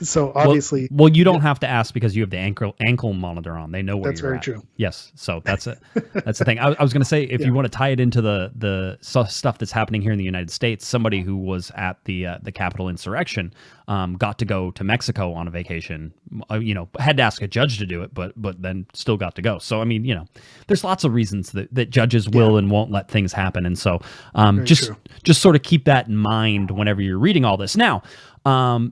so obviously.
Well, you don't have to ask because you have the ankle monitor on. They know where
that's
you're
very
at.
true.
Yes. So that's it. That's the thing. I was going to say, if you want to tie it into the stuff that's happening here in the United States, somebody who was at the Capitol insurrection got to go to Mexico on a vacation, had to ask a judge to do it, but then still got to go. So, I mean, there's lots of reasons that judges will and won't let things happen. And so just sort of keep that in mind whenever you're reading all this. Now,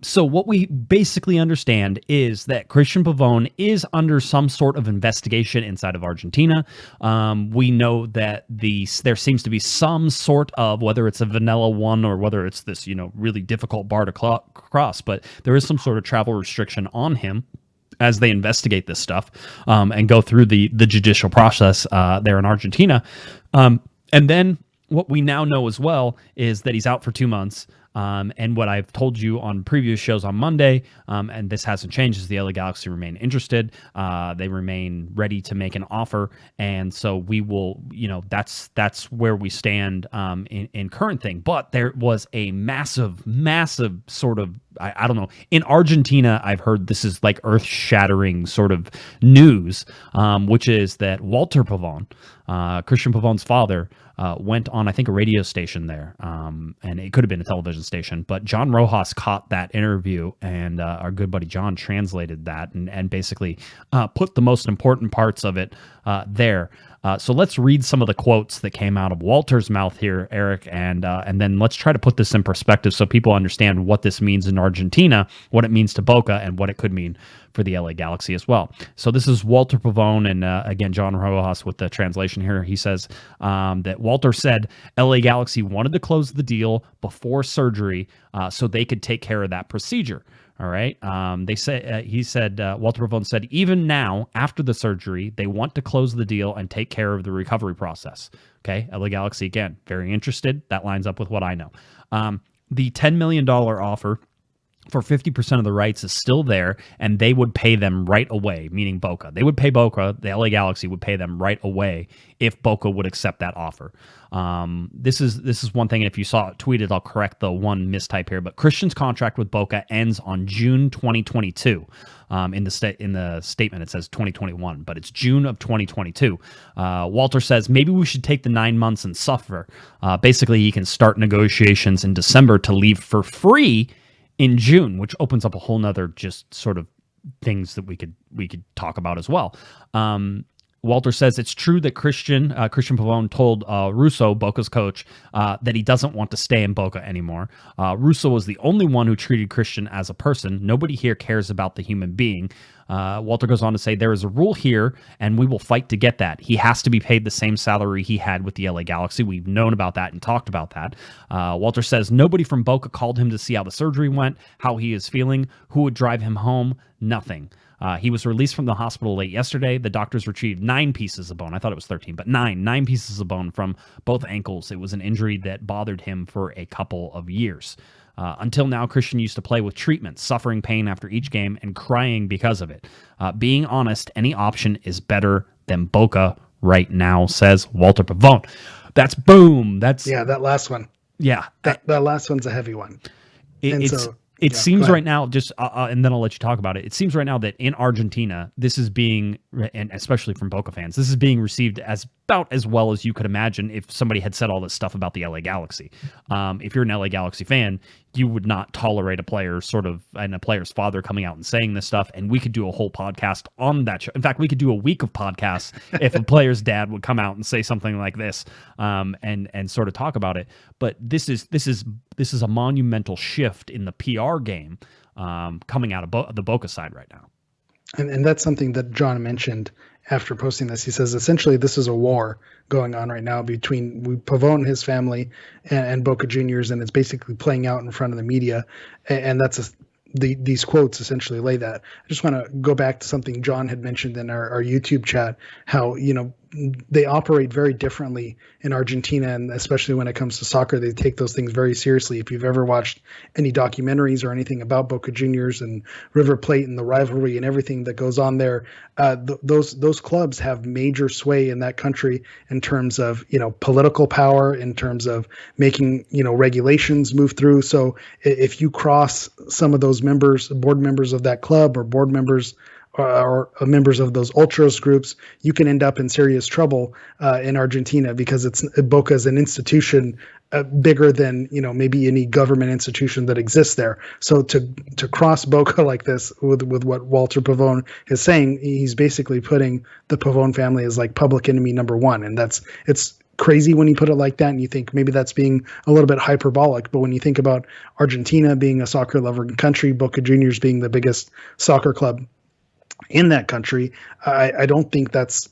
so what we basically understand is that Cristian Pavon is under some sort of investigation inside of Argentina. We know that there seems to be some sort of, whether it's a vanilla one or whether it's this, really difficult bar to cross, but there is some sort of travel restriction on him as they investigate this stuff and go through the judicial process there in Argentina. And then what we now know as well is that he's out for 2 months. And what I've told you on previous shows on Monday, and this hasn't changed, is the LA Galaxy remain interested. They remain ready to make an offer. And so we will, that's where we stand in current thing. But there was a massive sort of, I don't know. In Argentina, I've heard this is like earth-shattering sort of news, which is that Walter Pavon, Cristian Pavon's father, went on, I think, a radio station there, and it could have been a television station, but John Rojas caught that interview, and our good buddy John translated that and basically put the most important parts of it there. So let's read some of the quotes that came out of Walter's mouth here, Eric, and then let's try to put this in perspective so people understand what this means in Argentina, what it means to Boca, and what it could mean for the LA Galaxy as well. So this is Walter Pavon, and again, John Rojas with the translation here. He says that Walter said LA Galaxy wanted to close the deal before surgery so they could take care of that procedure. All right. Walter Pavon said, even now, after the surgery, they want to close the deal and take care of the recovery process. Okay. LA Galaxy, again, very interested. That lines up with what I know. The $10 million offer for 50% of the rights is still there, and they would pay them right away, meaning Boca. They would pay Boca. The LA Galaxy would pay them right away if Boca would accept that offer. This is one thing, and if you saw it tweeted, I'll correct the one mistype here, but Cristian's contract with Boca ends on June 2022. In the statement, it says 2021, but it's June of 2022. Walter says, maybe we should take the 9 months and suffer. Basically, he can start negotiations in December to leave for free in June, which opens up a whole nother just sort of things that we could talk about as well. Walter says it's true that Cristian Pavon told Russo, Boca's coach, that he doesn't want to stay in Boca anymore. Russo was the only one who treated Cristian as a person. Nobody here cares about the human being. Walter goes on to say, there is a rule here, and we will fight to get that. He has to be paid the same salary he had with the LA Galaxy. We've known about that and talked about that. Walter says, nobody from Boca called him to see how the surgery went, how he is feeling, who would drive him home, nothing. He was released from the hospital late yesterday. The doctors retrieved 9 pieces of bone. I thought it was 13, but 9 pieces of bone from both ankles. It was an injury that bothered him for a couple of years. Until now, Cristian used to play with treatment, suffering pain after each game and crying because of it. Being honest, any option is better than Boca right now, says Walter Pavon. That's boom.
That last one.
Yeah.
That last one's a heavy one.
It seems right now, just and then I'll let you talk about it. It seems right now that in Argentina, this is being, and especially from Boca fans, this is being received as about as well as you could imagine if somebody had said all this stuff about the LA Galaxy. If you're an LA Galaxy fan, you would not tolerate a player and a player's father coming out and saying this stuff. And we could do a whole podcast on that show. In fact, we could do a week of podcasts if a player's dad would come out and say something like this, and sort of talk about it. But this is a monumental shift in the PR game coming out of the Boca side right now.
And that's something that John mentioned after posting this. He says, essentially, this is a war going on right now between Pavon and his family and Boca Juniors, and it's basically playing out in front of the media. And that's these quotes essentially lay that. I just want to go back to something John had mentioned in our YouTube chat, how, they operate very differently in Argentina, and especially when it comes to soccer, they take those things very seriously. If you've ever watched any documentaries or anything about Boca Juniors and River Plate and the rivalry and everything that goes on there, those clubs have major sway in that country in terms of political power, in terms of making regulations move through. So if you cross some of those board members of that club, or board members or members of those ultras groups, you can end up in serious trouble in Argentina, because Boca is an institution bigger than maybe any government institution that exists there. So to cross Boca like this with what Walter Pavon is saying, he's basically putting the Pavon family as like public enemy number one, and it's crazy when you put it like that, and you think maybe that's being a little bit hyperbolic. But when you think about Argentina being a soccer loving country, Boca Juniors being the biggest soccer club in that country, I don't think that's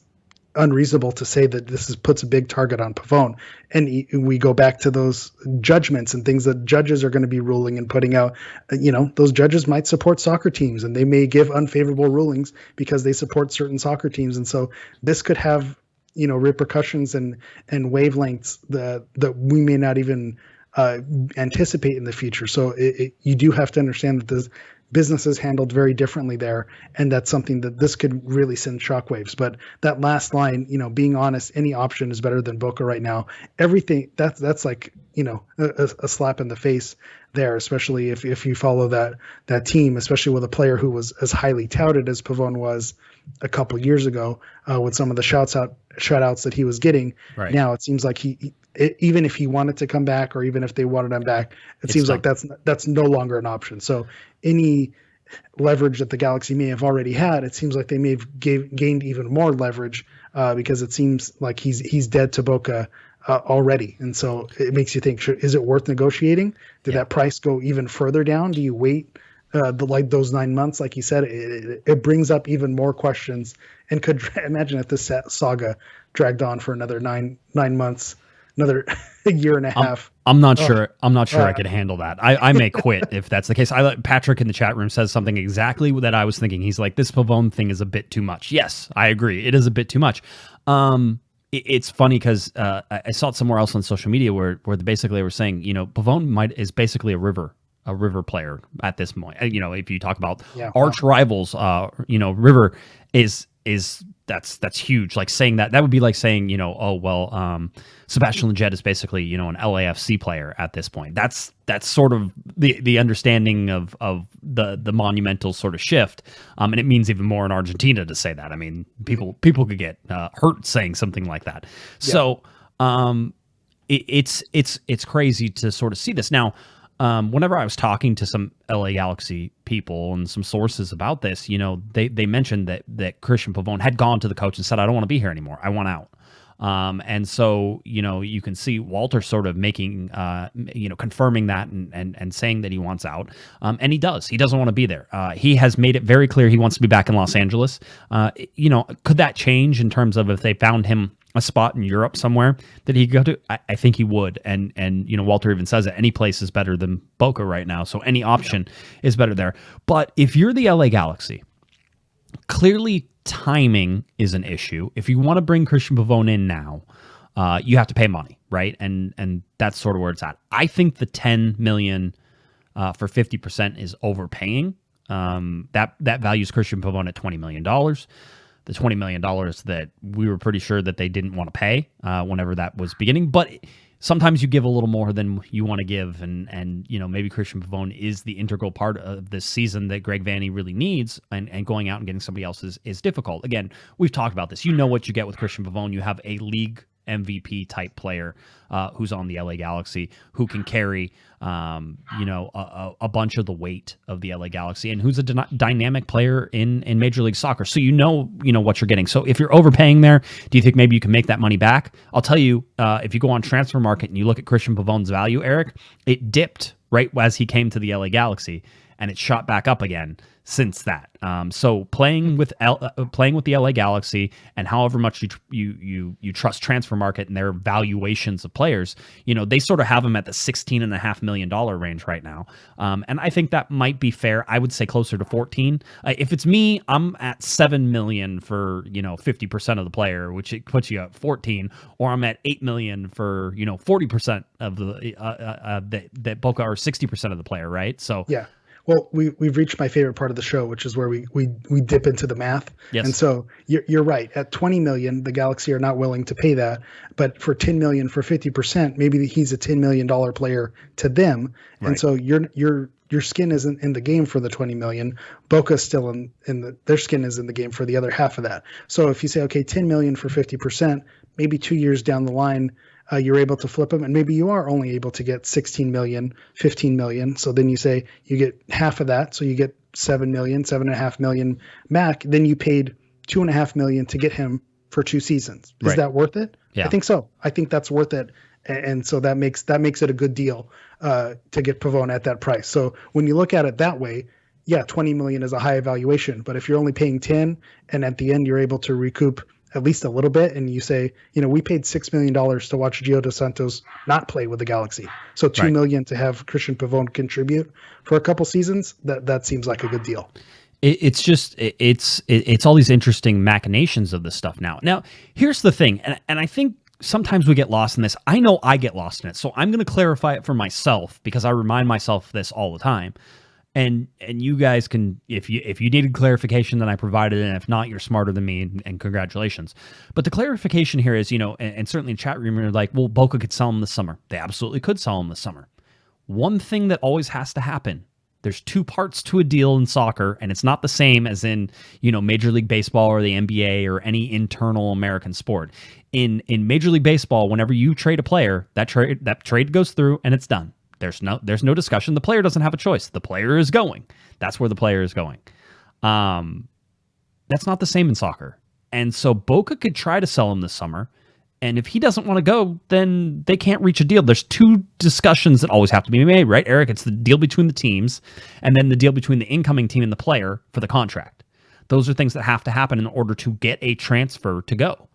unreasonable to say that this puts a big target on Pavon. And we go back to those judgments and things that judges are going to be ruling and putting out. Those judges might support soccer teams, and they may give unfavorable rulings because they support certain soccer teams. And so this could have repercussions and wavelengths that we may not even anticipate in the future. So you do have to understand that the business is handled very differently there, and that's something that this could really send shockwaves. But that last line, being honest, any option is better than Boca right now. Everything that's like a slap in the face there, especially if you follow that team, especially with a player who was as highly touted as Pavon was a couple years ago, with some of the shout-outs that he was getting. Right. Now it seems like even if he wanted to come back, or even if they wanted him back, it seems like that's no longer an option. So any leverage that the Galaxy may have already had, it seems like they may have gained even more leverage because it seems like he's dead to Boca already. And so it makes you think, is it worth negotiating? Did that price go even further down? Do you wait like those 9 months? Like you said, it brings up even more questions, and could imagine if this saga dragged on for another nine months, another year and a half.
I'm not sure. I'm not sure I could handle that. I may quit if that's the case. Patrick in the chat room says something exactly that I was thinking. He's like, this Pavon thing is a bit too much. Yes, I agree. It is a bit too much. It's funny because I saw it somewhere else on social media where basically they were saying, Pavon is basically a river player at this point. If you talk about arch rivals, River is that's huge. Like saying that would be like saying, Sebastian Lletget is basically, an LAFC player at this point. That's sort of the understanding of the monumental sort of shift. And it means even more in Argentina to say that. I mean, people could get hurt saying something like that. Yeah. So it's crazy to sort of see this now. Whenever I was talking to some LA Galaxy people and some sources about this, they mentioned that Cristian Pavon had gone to the coach and said, I don't want to be here anymore. I want out. And so, you can see Walter sort of making, confirming that and saying that he wants out. And he does. He doesn't want to be there. He has made it very clear he wants to be back in Los Angeles. Could that change in terms of if they found him a spot in Europe somewhere that he could go to? I think he would. And Walter even says that any place is better than Boca right now. So any option is better there. But if you're the LA Galaxy, clearly timing is an issue. If you want to bring Cristian Pavon in now, you have to pay money, right? And that's sort of where it's at. I think the $10 million for 50% is overpaying. That values Cristian Pavon at $20 million. The $20 million that we were pretty sure that they didn't want to pay whenever that was beginning. But sometimes you give a little more than you want to give, and maybe Cristian Pavon is the integral part of this season that Greg Vanney really needs, and going out and getting somebody else is difficult. Again, we've talked about this. You know what you get with Cristian Pavon. You have a league MVP type player who's on the LA Galaxy, who can carry a bunch of the weight of the LA Galaxy, and who's a dynamic player in Major League Soccer. So you know what you're getting. So if you're overpaying there, do you think maybe you can make that money back? I'll tell you, if you go on Transfer Market and you look at Cristian Pavon's value, Eric, it dipped right as he came to the LA Galaxy, and it shot back up again since that. So playing with the LA Galaxy, and however much you trust Transfer Market and their valuations of players, they sort of have them at the $16.5 million range right now. And I think that might be fair. I would say closer to 14. If it's me, I'm at $7 million for 50% of the player, which it puts you at 14, or I'm at $8 million for 40% of the that Boca, or 60% of the player, right? So
yeah. Well, we've reached my favorite part of the show, which is where we dip into the math.
Yes.
And so you're right. At $20 million, the Galaxy are not willing to pay that. But for $10 million for 50%, maybe he's a $10 million player to them. Right. And so your skin isn't in the game for the $20 million. Boca's still their skin is in the game for the other half of that. So if you say, okay, $10 million for 50%, maybe 2 years down the line, you're able to flip them, and maybe you are only able to get 16 million, 15 million. So then you say you get half of that. So you get 7 million, 7.5 million back. Then you paid 2.5 million to get him for 2 seasons. Is that worth it?
Yeah.
I think so. I think that's worth it. And so that makes it a good deal to get Pavon at that price. So when you look at it that way, yeah, 20 million is a high evaluation. But if you're only paying 10, and at the end you're able to recoup at least a little bit, and you say, we paid $6 million to watch Gio Dos Santos not play with the Galaxy. So $2 million to have Cristian Pavon contribute for a couple seasons, that seems like a good deal.
It's all these interesting machinations of this stuff now. Now, here's the thing, and I think sometimes we get lost in this. I know I get lost in it, so I'm going to clarify it for myself, because I remind myself this all the time. And you guys can, if you needed clarification, then I provided it. And if not, you're smarter than me, and congratulations. But the clarification here is, and certainly in chat room, you're like, well, Boca could sell them this summer. They absolutely could sell them this summer. One thing that always has to happen: there's 2 parts to a deal in soccer, and it's not the same as in Major League Baseball or the NBA or any internal American sport. In Major League Baseball, whenever you trade a player, that trade goes through and it's done. There's no discussion. The player doesn't have a choice. The player is going. That's where the player is going. That's not the same in soccer. And so Boca could try to sell him this summer. And if he doesn't want to go, then they can't reach a deal. There's two discussions that always have to be made, right, Eric? It's the deal between the teams and then the deal between the incoming team and the player for the contract. Those are things that have to happen in order to get a transfer to go.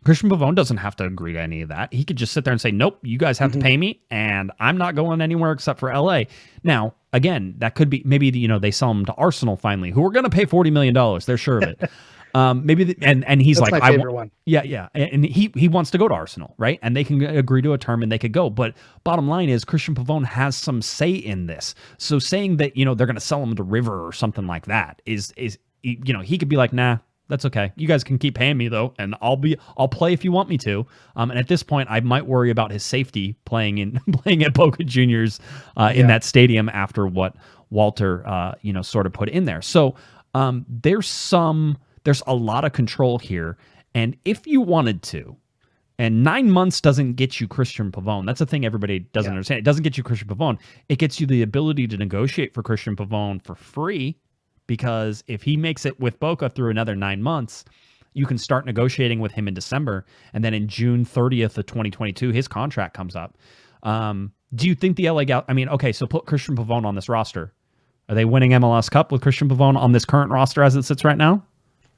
Cristian Pavon doesn't have to agree to any of that. He could just sit there and say, nope, you guys have to pay me, and I'm not going anywhere except for LA. Now, again, that could be maybe they sell him to Arsenal finally, who are going to pay $40 million. They're sure of it. And he's
That's
like,
my favorite one.
Yeah. And he wants to go to Arsenal, right? And they can agree to a term and they could go. But bottom line is Cristian Pavon has some say in this. So saying that, they're going to sell him to River or something like that is he could be like, nah, that's okay. You guys can keep paying me though, and I'll play if you want me to. And at this point, I might worry about his safety playing at Boca Juniors in that stadium after what Walter sort of put in there. So there's a lot of control here, and if you wanted to, and 9 months doesn't get you Cristian Pavon. That's the thing everybody doesn't understand. It doesn't get you Cristian Pavon. It gets you the ability to negotiate for Cristian Pavon for free. Because if he makes it with Boca through another 9 months, you can start negotiating with him in December. And then in June 30th of 2022, his contract comes up. Do you think the LA so put Cristian Pavon on this roster. Are they winning MLS Cup with Cristian Pavon on this current roster as it sits right now?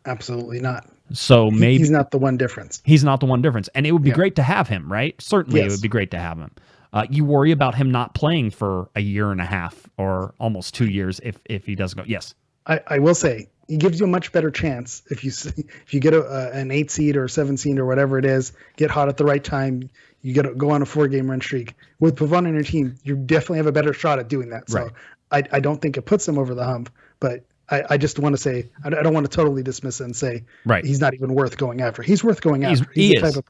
Absolutely not.
So maybe
he's not the one difference.
He's not the one difference. And it would be great to have him, right? Certainly
Yes.
It would be great to have him. You worry about him not playing for a year and a half or almost 2 years if he doesn't go. Yes.
I will say he gives you a much better chance if you get an 8 seed or 7 seed or whatever it is, get hot at the right time, you go on a 4-game run streak with Pavon on your team. You definitely have a better shot at doing that. So right. I don't think it puts him over the hump, but I just want to say I don't want to totally dismiss it and say he's not even worth going after. He's worth going after.
He is.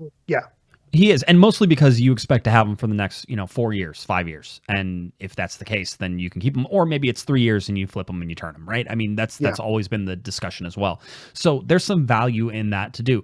He is, and mostly because you expect to have him for the next, 4 years, 5 years. And if that's the case, then you can keep him, or maybe it's 3 years and you flip him and you turn him, right? I mean, that's always been the discussion as well. So there's some value in that to do.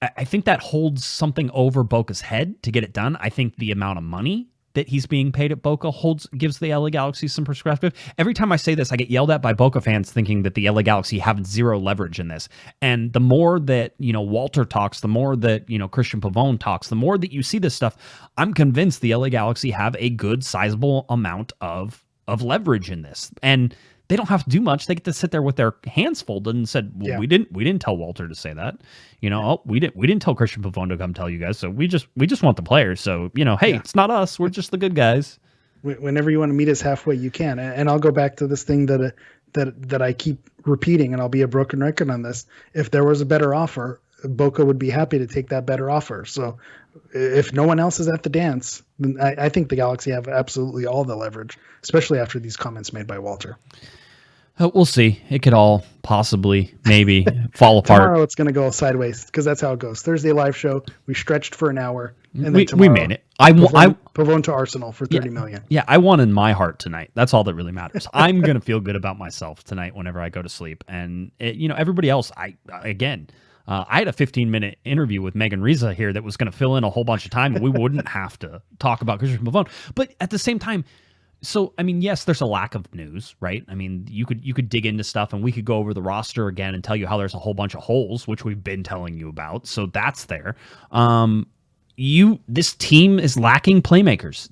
I think that holds something over Boca's head to get it done. I think the amount of money that he's being paid at Boca gives the LA Galaxy some perspective. Every time I say this, I get yelled at by Boca fans thinking that the LA Galaxy have zero leverage in this. And the more that, Walter talks, the more that, Cristian Pavon talks, the more that you see this stuff, I'm convinced the LA Galaxy have a good sizable amount of leverage in this. And they don't have to do much. They get to sit there with their hands folded and said, well, we didn't tell Walter to say that. We didn't tell Cristian Pavon to come tell you guys. So we just want the players. So, hey, it's not us. We're just the good guys.
Whenever you want to meet us halfway, you can. And I'll go back to this thing that I keep repeating, and I'll be a broken record on this. If there was a better offer, Boca would be happy to take that better offer. So if no one else is at the dance, then I think the Galaxy have absolutely all the leverage, especially after these comments made by Walter.
We'll see. It could all possibly, maybe, fall apart.
Tomorrow it's going to go sideways because that's how it goes. Thursday live show, we stretched for an hour, and then
we made it.
Pavon to Arsenal for $30 million.
Yeah, I won in my heart tonight. That's all that really matters. I'm going to feel good about myself tonight whenever I go to sleep. And everybody else, I had a 15-minute interview with Megan Riza here that was going to fill in a whole bunch of time, and we wouldn't have to talk about Cristian Pavon. But at the same time, so, I mean, yes, there's a lack of news, right? I mean, you could dig into stuff, and we could go over the roster again and tell you how there's a whole bunch of holes, which we've been telling you about. So that's there. This team is lacking playmakers.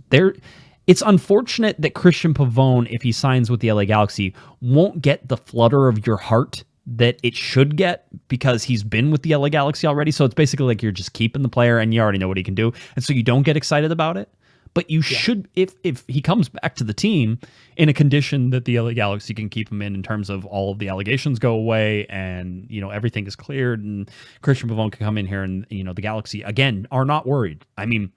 It's unfortunate that Cristian Pavon, if he signs with the LA Galaxy, won't get the flutter of your heart that it should get because he's been with the LA Galaxy already. So it's basically like you're just keeping the player and you already know what he can do. And so you don't get excited about it. But you should, if he comes back to the team in a condition that the LA Galaxy can keep him in terms of all of the allegations go away and, everything is cleared and Cristian Pavon can come in here and, the Galaxy, again, are not worried. I mean,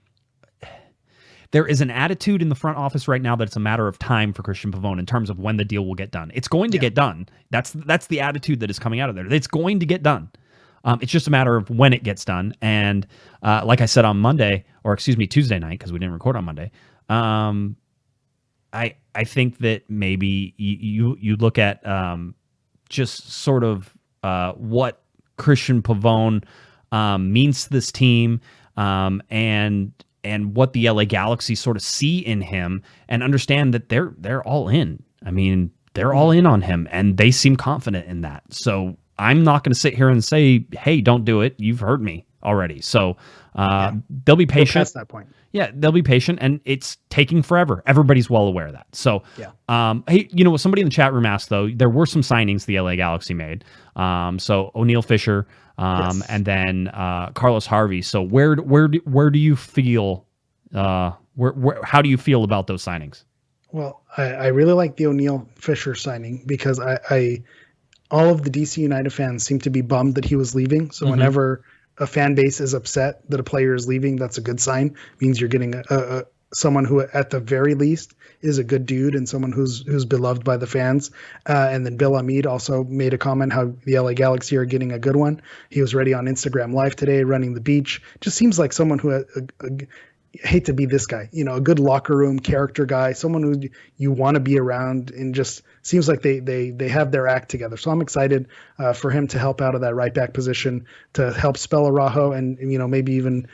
there is an attitude in the front office right now that it's a matter of time for Cristian Pavon in terms of when the deal will get done. It's going to get done. That's the attitude that is coming out of there. It's going to get done. It's just a matter of when it gets done. And like I said on Tuesday night, because we didn't record on Monday, I think that maybe you look at just sort of what Cristian Pavon means to this team, and what the LA Galaxy sort of see in him, and understand that they're all in. I mean, they're all in on him, and they seem confident in that. So I'm not going to sit here and say, hey, don't do it. You've heard me already. So they'll be patient.
Past that point.
Yeah, they'll be patient, and it's taking forever. Everybody's well aware of that. So, hey, somebody in the chat room asked, though, there were some signings the LA Galaxy made. So O'Neal Fisher, and then Carlos Harvey. So where do you feel? How do you feel about those signings?
Well, I really like the O'Neal Fisher signing because I all of the DC United fans seem to be bummed that he was leaving. So whenever a fan base is upset that a player is leaving, that's a good sign. It means you're getting someone who, at the very least, is a good dude and someone who's beloved by the fans. And then Bill Hamid also made a comment how the LA Galaxy are getting a good one. He was ready on Instagram Live today, running the beach. Just seems like someone who hate to be this guy, a good locker room character guy, someone who you want to be around, and just seems like they have their act together. So I'm excited for him to help out of that right back position, to help spell Araujo, and maybe even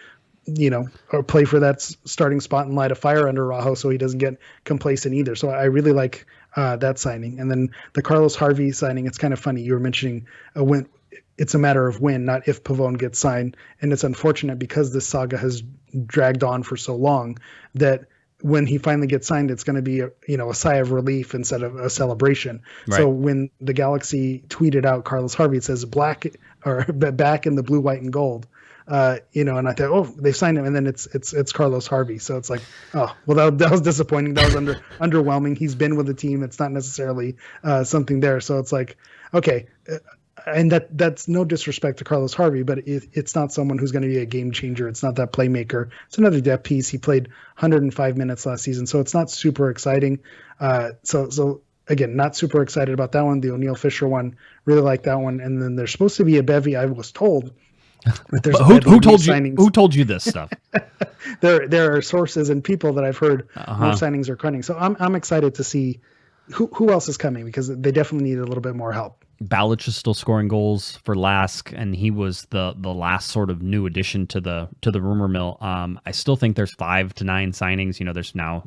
or play for that starting spot and light a fire under Araujo so he doesn't get complacent either. So I really like that signing. And then the Carlos Harvey signing, it's kind of funny. You were mentioning when it's a matter of when, not if Pavon gets signed. And it's unfortunate because this saga has dragged on for so long that when he finally gets signed, it's going to be a sigh of relief instead of a celebration. Right. So when the Galaxy tweeted out Carlos Harvey, it says back in the blue, white, and gold. And I thought, they've signed him, and then it's Carlos Harvey. So it's like, oh, well, that was disappointing. That was underwhelming. He's been with the team. It's not necessarily something there. So it's like, okay. And that's no disrespect to Carlos Harvey, but it's not someone who's going to be a game changer. It's not that playmaker. It's another depth piece. He played 105 minutes last season, so it's not super exciting. So again, not super excited about that one. The O'Neal Fisher one, really like that one. And then there's supposed to be a bevy. I was told.
Who told you this stuff?
There are sources and people that I've heard more signings are coming. So I'm excited to see who else is coming, because they definitely need a little bit more help.
Balic is still scoring goals for Lask, and he was the last sort of new addition to the rumor mill. I still think there's 5 to 9 signings. There's now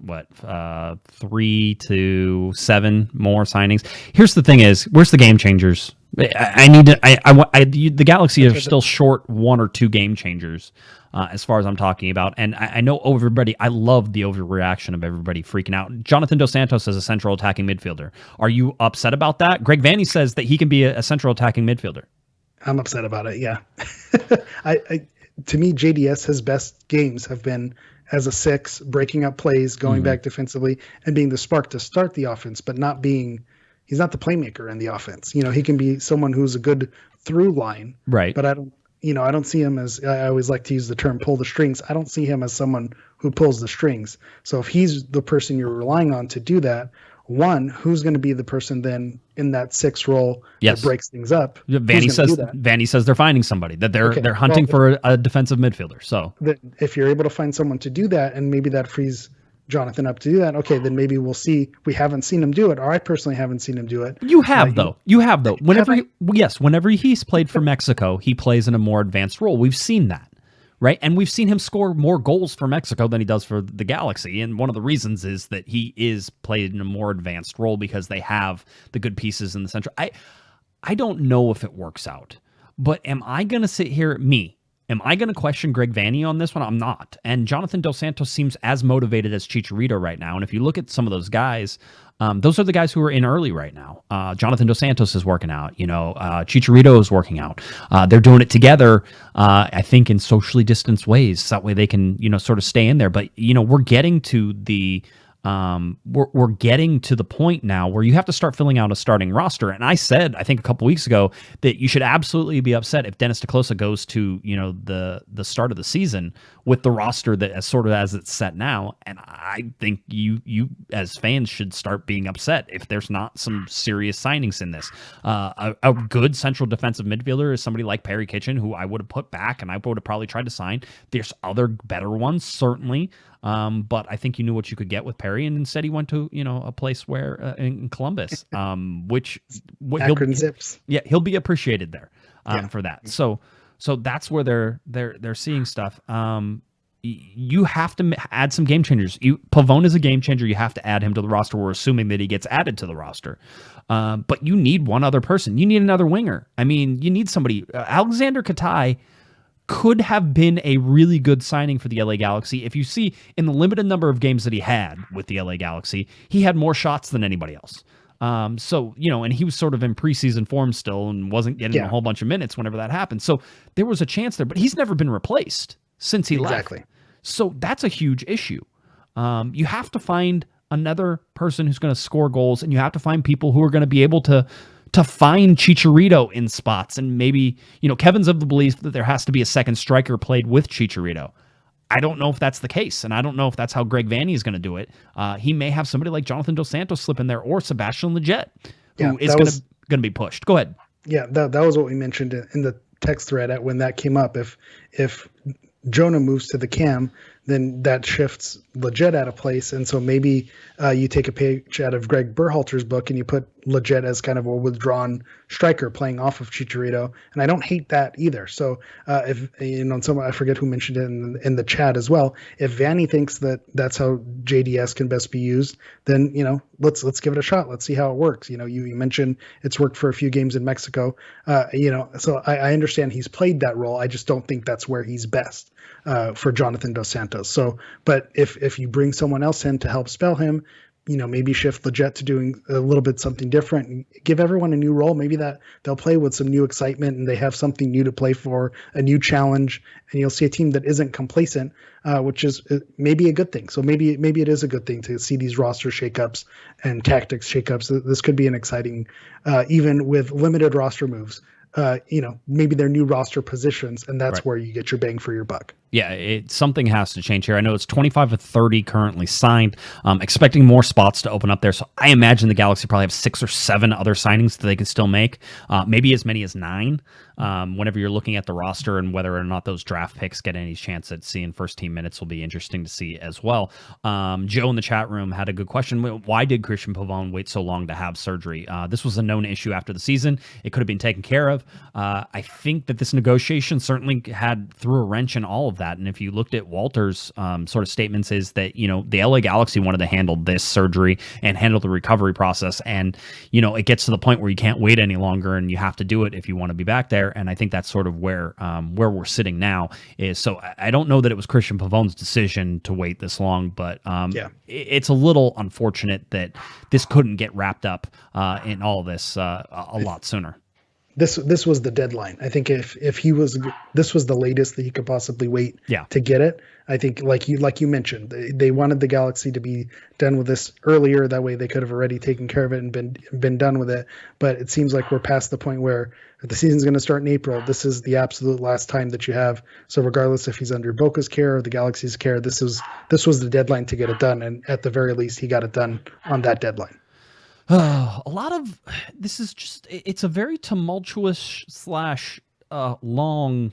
3 to 7 more signings. Here's the thing: is where's the game changers? The Galaxy are still short 1 or 2 game changers. As far as I'm talking about. And I know everybody, I love the overreaction of everybody freaking out. Jonathan Dos Santos as a central attacking midfielder. Are you upset about that? Greg Vanney says that he can be a central attacking midfielder.
I'm upset about it, yeah. To me, JDS, his best games have been as a 6, breaking up plays, going back defensively, and being the spark to start the offense, but he's not the playmaker in the offense. He can be someone who's a good through line, right? But I don't see him as, I always like to use the term pull the strings. I don't see him as someone who pulls the strings. So if he's the person you're relying on to do that, one, who's going to be the person then in that 6 role that breaks things up?
Vanney says they're finding somebody, that they're hunting for a defensive midfielder. So
if you're able to find someone to do that, and maybe that frees Jonathan up to do that, okay, then maybe we'll see. We haven't seen him do it, or I personally haven't seen him do it.
You have though. Whenever he's played for Mexico, he plays in a more advanced role. We've seen that, right? And we've seen him score more goals for Mexico than he does for the Galaxy. And one of the reasons is that he is played in a more advanced role because they have the good pieces in the center. I don't know if it works out, but am I going to sit here, Am I going to question Greg Vanney on this one? I'm not. And Jonathan Dos Santos seems as motivated as Chicharito right now. And if you look at some of those guys, those are the guys who are in early right now. Jonathan Dos Santos is working out. Chicharito is working out. They're doing it together, I think, in socially distanced ways. So that way they can, sort of stay in there. But, we're getting to the... we're getting to the point now where you have to start filling out a starting roster. And I said, I think a couple weeks ago, that you should absolutely be upset if Dennis DeClosa goes to, the start of the season with the roster that as it's set now. And I think you as fans should start being upset if there's not some serious signings in this. A good central defensive midfielder is somebody like Perry Kitchen, who I would have put back and I would have probably tried to sign. There's other better ones, certainly. But I think you knew what you could get with Perry, and instead he went to a place where in Columbus, which he'll be appreciated there for that. So that's where they're seeing stuff. you have to add some game changers. Pavon is a game changer. You have to add him to the roster. We're assuming that he gets added to the roster. But you need one other person. You need another winger. I mean, you need somebody. Alexander Katai could have been a really good signing for the LA Galaxy. If you see in the limited number of games that he had with the LA Galaxy, he had more shots than anybody else. So, and he was sort of in preseason form still and wasn't getting a whole bunch of minutes whenever that happened. So there was a chance there, but he's never been replaced since he left. So that's a huge issue. You have to find another person who's going to score goals, and you have to find people who are going to be able to find Chicharito in spots. And maybe, Kevin's of the belief that there has to be a second striker played with Chicharito. I don't know if that's the case, and I don't know if that's how Greg Vanney is going to do it. He may have somebody like Jonathan Dos Santos slip in there, or Sebastian Lletget, who is going to be pushed. Go ahead.
Yeah, that was what we mentioned in the text thread when that came up. If Jonah moves to the cam, then that shifts Lletget out of place. And so maybe you take a page out of Greg Berhalter's book and you put Lletget as kind of a withdrawn striker playing off of Chicharito. And I don't hate that either. So if, someone, I forget who mentioned it in the chat as well, if Vanney thinks that that's how JDS can best be used, then, let's give it a shot. Let's see how it works. You mentioned it's worked for a few games in Mexico. So I understand he's played that role. I just don't think that's where he's best for Jonathan Dos Santos. So, but if you bring someone else in to help spell him, maybe shift Lletget to doing a little bit something different and give everyone a new role. Maybe that they'll play with some new excitement and they have something new to play for, a new challenge, and you'll see a team that isn't complacent, which is maybe a good thing. So maybe it is a good thing to see these roster shakeups and tactics shakeups. This could be an exciting, even with limited roster moves. Maybe they're new roster positions, and that's where you get your bang for your buck.
Yeah, something has to change here. I know it's 25 of 30 currently signed, expecting more spots to open up there. So I imagine the Galaxy probably have 6 or 7 other signings that they can still make, maybe as many as 9 whenever you're looking at the roster, and whether or not those draft picks get any chance at seeing first team minutes will be interesting to see as well. Joe in the chat room had a good question. Why did Cristian Pavon wait so long to have surgery? This was a known issue after the season. It could have been taken care of. I think that this negotiation certainly threw a wrench in all of that. And if you looked at Walter's sort of statements, is that, the LA Galaxy wanted to handle this surgery and handle the recovery process. And, it gets to the point where you can't wait any longer and you have to do it if you want to be back there. And I think that's sort of where we're sitting now is. So I don't know that it was Cristian Pavon's decision to wait this long, but it's a little unfortunate that this couldn't get wrapped up in all of this a lot sooner.
This was the deadline. I think if this was the latest that he could possibly wait to get it. I think like you mentioned, they wanted the Galaxy to be done with this earlier. That way they could have already taken care of it and been done with it. But it seems like we're past the point where the season's going to start in April. This is the absolute last time that you have. So regardless if he's under Boca's care or the Galaxy's care, this was the deadline to get it done. And at the very least, he got it done on that deadline.
A lot of this is just, it's a very tumultuous / long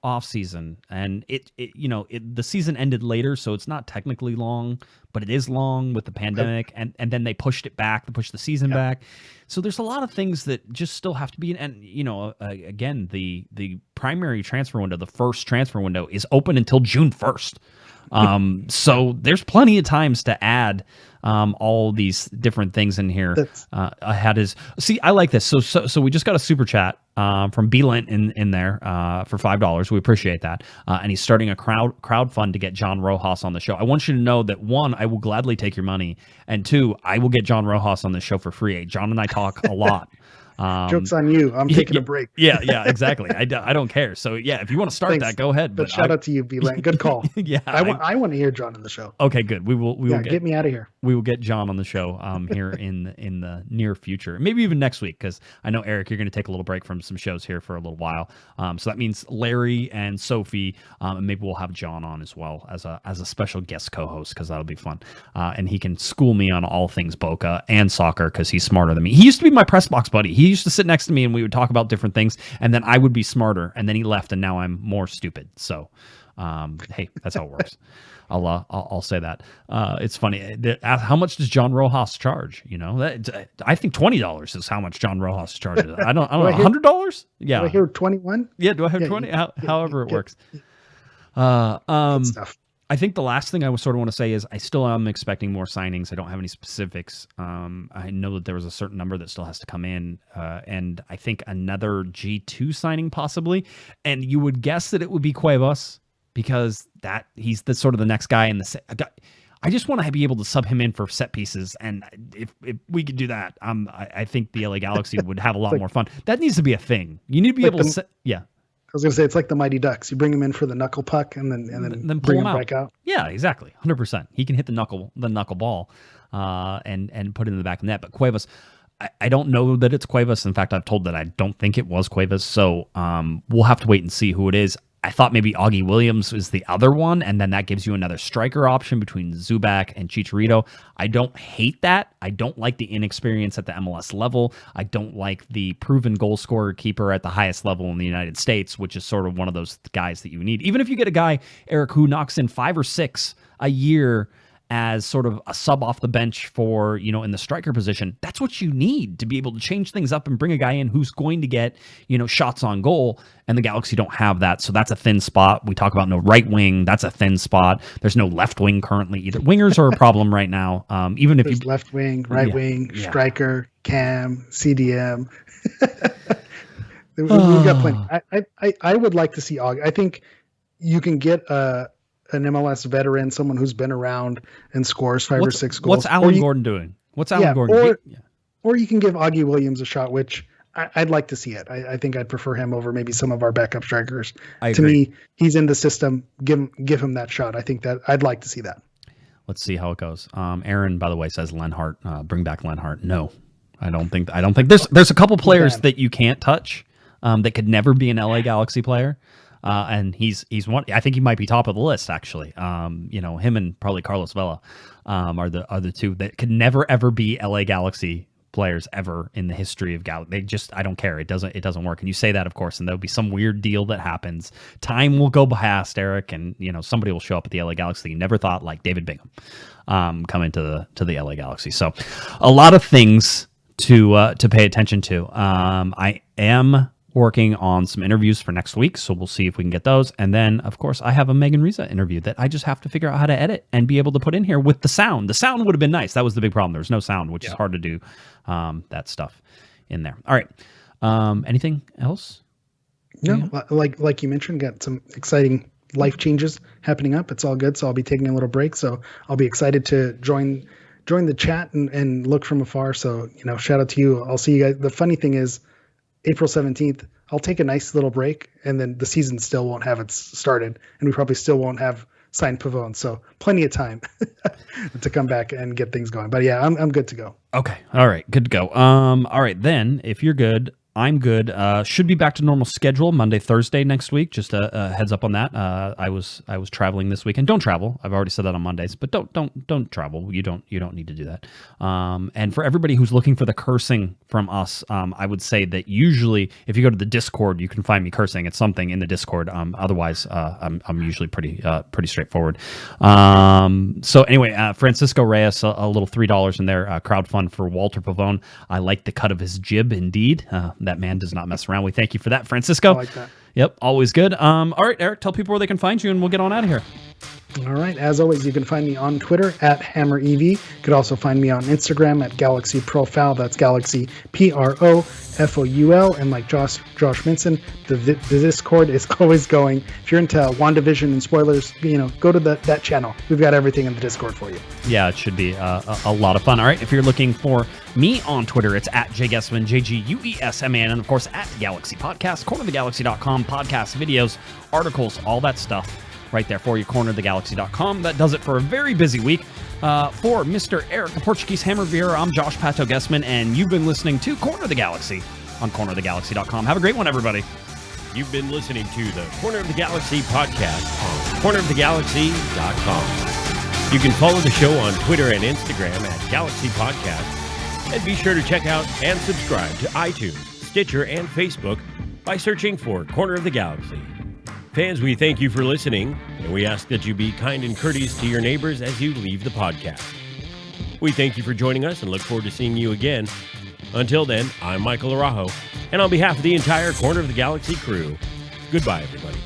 off season, and the season ended later, so it's not technically long, but it is long with the pandemic, and then they pushed it back, they pushed the season back. So there's a lot of things that just still have to be, and again, the primary transfer window, the first transfer window is open until June 1st. So there's plenty of times to add all these different things in here. I like this. So we just got a super chat from B-Lent in there for $5. We appreciate that. And he's starting a crowd fund to get John Rojas on the show. I want you to know that 1, I will gladly take your money, and 2, I will get John Rojas on the show for free. John and I talk a lot.
Joke's on you. I'm taking a break.
Yeah, exactly. I don't care. So yeah, if you want to start that, go ahead.
But shout out to you, B-Lent. Good call.
Yeah,
I want to hear John on the show.
Okay, good. We will
get me out of here.
We will get John on the show here in the near future, maybe even next week, because I know, Eric, you're going to take a little break from some shows here for a little while. So that means Larry and Sophie, and maybe we'll have John on as well as a special guest co-host, because that'll be fun. And he can school me on all things Boca and soccer, because he's smarter than me. He used to be my press box buddy. He used to sit next to me and we would talk about different things, and then I would be smarter, and then he left, and now I'm more stupid. So hey, that's how it works. I'll say that. It's funny. How much does John Rojas charge? I think $20 is how much John Rojas charges. I don't know. $100? Yeah.
Do I hear 21?
Yeah. Do I have 20? However it works.
Stuff.
I think the last thing I sort of want to say is I still am expecting more signings. I don't have any specifics. I know that there was a certain number that still has to come in, and I think another G2 signing possibly. And you would guess that it would be Cuevas because that he's the sort of the next guy in the set. I just want to be able to sub him in for set pieces, and if we could do that, I think the LA Galaxy would have a lot more fun. That needs to be a thing. You need to be able to set, yeah.
I was going to say, it's like the Mighty Ducks. You bring him in for the knuckle puck and then
pull him
back out.
Yeah, exactly. 100%. He can hit the knuckle ball and put it in the back of the net. But Cuevas, I don't know that it's Cuevas. In fact, I've told that I don't think it was Cuevas. So we'll have to wait and see who it is. I thought maybe Augie Williams is the other one, and then that gives you another striker option between Zubac and Chicharito. I don't hate that. I don't like the inexperience at the MLS level. I don't like the proven goal scorer keeper at the highest level in the United States, which is sort of one of those guys that you need. Even if you get a guy, Eric, who knocks in 5 or 6 a year as sort of a sub off the bench for, in the striker position, that's what you need to be able to change things up and bring a guy in who's going to get, shots on goal. And the Galaxy don't have that. So that's a thin spot. We talk about no right wing. That's a thin spot. There's no left wing currently either. Wingers are a problem right now. Even if
there's left wing, right wing, striker, cam, CDM. We've got plenty. I would like to see Augie. I think you can get an MLS veteran, someone who's been around and scores 5 or 6 goals.
What's Alan Gordon doing? What's Alan Gordon?
Or you can give Augie Williams a shot, which I'd like to see it. I think I'd prefer him over maybe some of our backup strikers. To me, he's in the system. Give him that shot. I think that I'd like to see that.
Let's see how it goes. Aaron, by the way, says Lenhart. Bring back Lenhart. No, I don't think there's a couple players that you can't touch that could never be an LA Galaxy player. And he's one. I think he might be top of the list actually. Him and probably Carlos Vela are the two that could never ever be LA Galaxy players ever in the history of Galaxy. I don't care. It doesn't work. And you say that, of course, and there'll be some weird deal that happens. Time will go past, Eric, and somebody will show up at the LA Galaxy you never thought, like David Bingham, come into the LA Galaxy. So a lot of things to pay attention to. I am working on some interviews for next week, so we'll see if we can get those. And then, of course, I have a Megan Riza interview that I just have to figure out how to edit and be able to put in here with the sound. The sound would have been nice. That was the big problem. There was no sound, which is hard to do that stuff in there. All right. Anything else?
No, like you mentioned, got some exciting life changes happening up. It's all good, so I'll be taking a little break. So I'll be excited to join the chat and look from afar. So, shout out to you. I'll see you guys. The funny thing is, April 17th, I'll take a nice little break, and then the season still won't have it started, and we probably still won't have signed Pavon. So plenty of time to come back and get things going. But yeah, I'm good to go.
Okay. All right. Good to go. All right. Then if you're good, I'm good. Should be back to normal schedule Monday, Thursday next week. Just a heads up on that. I was traveling this weekend. Don't travel. I've already said that on Mondays, but don't travel. You don't need to do that. And for everybody who's looking for the cursing from us, I would say that usually if you go to the Discord, you can find me cursing. It's something in the Discord. Otherwise, I'm usually pretty straightforward. So anyway, Francisco Reyes, a little $3 in there. Crowdfund for Walter Pavon. I like the cut of his jib, indeed. That man does not mess around. We thank you for that, Francisco.
I like that.
Yep, always good. All right, Eric, tell people where they can find you, and we'll get on out of here.
All right. As always, you can find me on Twitter at HammerEV. You could also find me on Instagram at Galaxy Profile. That's Galaxy PROFOUL. And like Josh mentioned, the Discord is always going. If you're into WandaVision and spoilers, go to that channel. We've got everything in the Discord for you.
Yeah, it should be a lot of fun. All right. If you're looking for me on Twitter, it's at JGuesman, JGUESMAN, and of course at Galaxy Podcast, cornerthegalaxy.com, podcast, videos, articles, all that stuff. Right there for you, cornerthegalaxy.com. That does it for a very busy week. For Mr. Eric, the Portuguese Hammer Vieira, I'm Josh Pato Guesman, and you've been listening to Corner of the Galaxy on cornerthegalaxy.com. Have a great one, everybody.
You've been listening to the Corner of the Galaxy podcast on cornerofthegalaxy.com. You can follow the show on Twitter and Instagram at Galaxy Podcast. And be sure to check out and subscribe to iTunes, Stitcher, and Facebook by searching for Corner of the Galaxy. Fans, we thank you for listening, and we ask that you be kind and courteous to your neighbors as you leave the podcast. We thank you for joining us and look forward to seeing you again. Until then, I'm Michael Araujo, and on behalf of the entire Corner of the Galaxy crew, goodbye, everybody.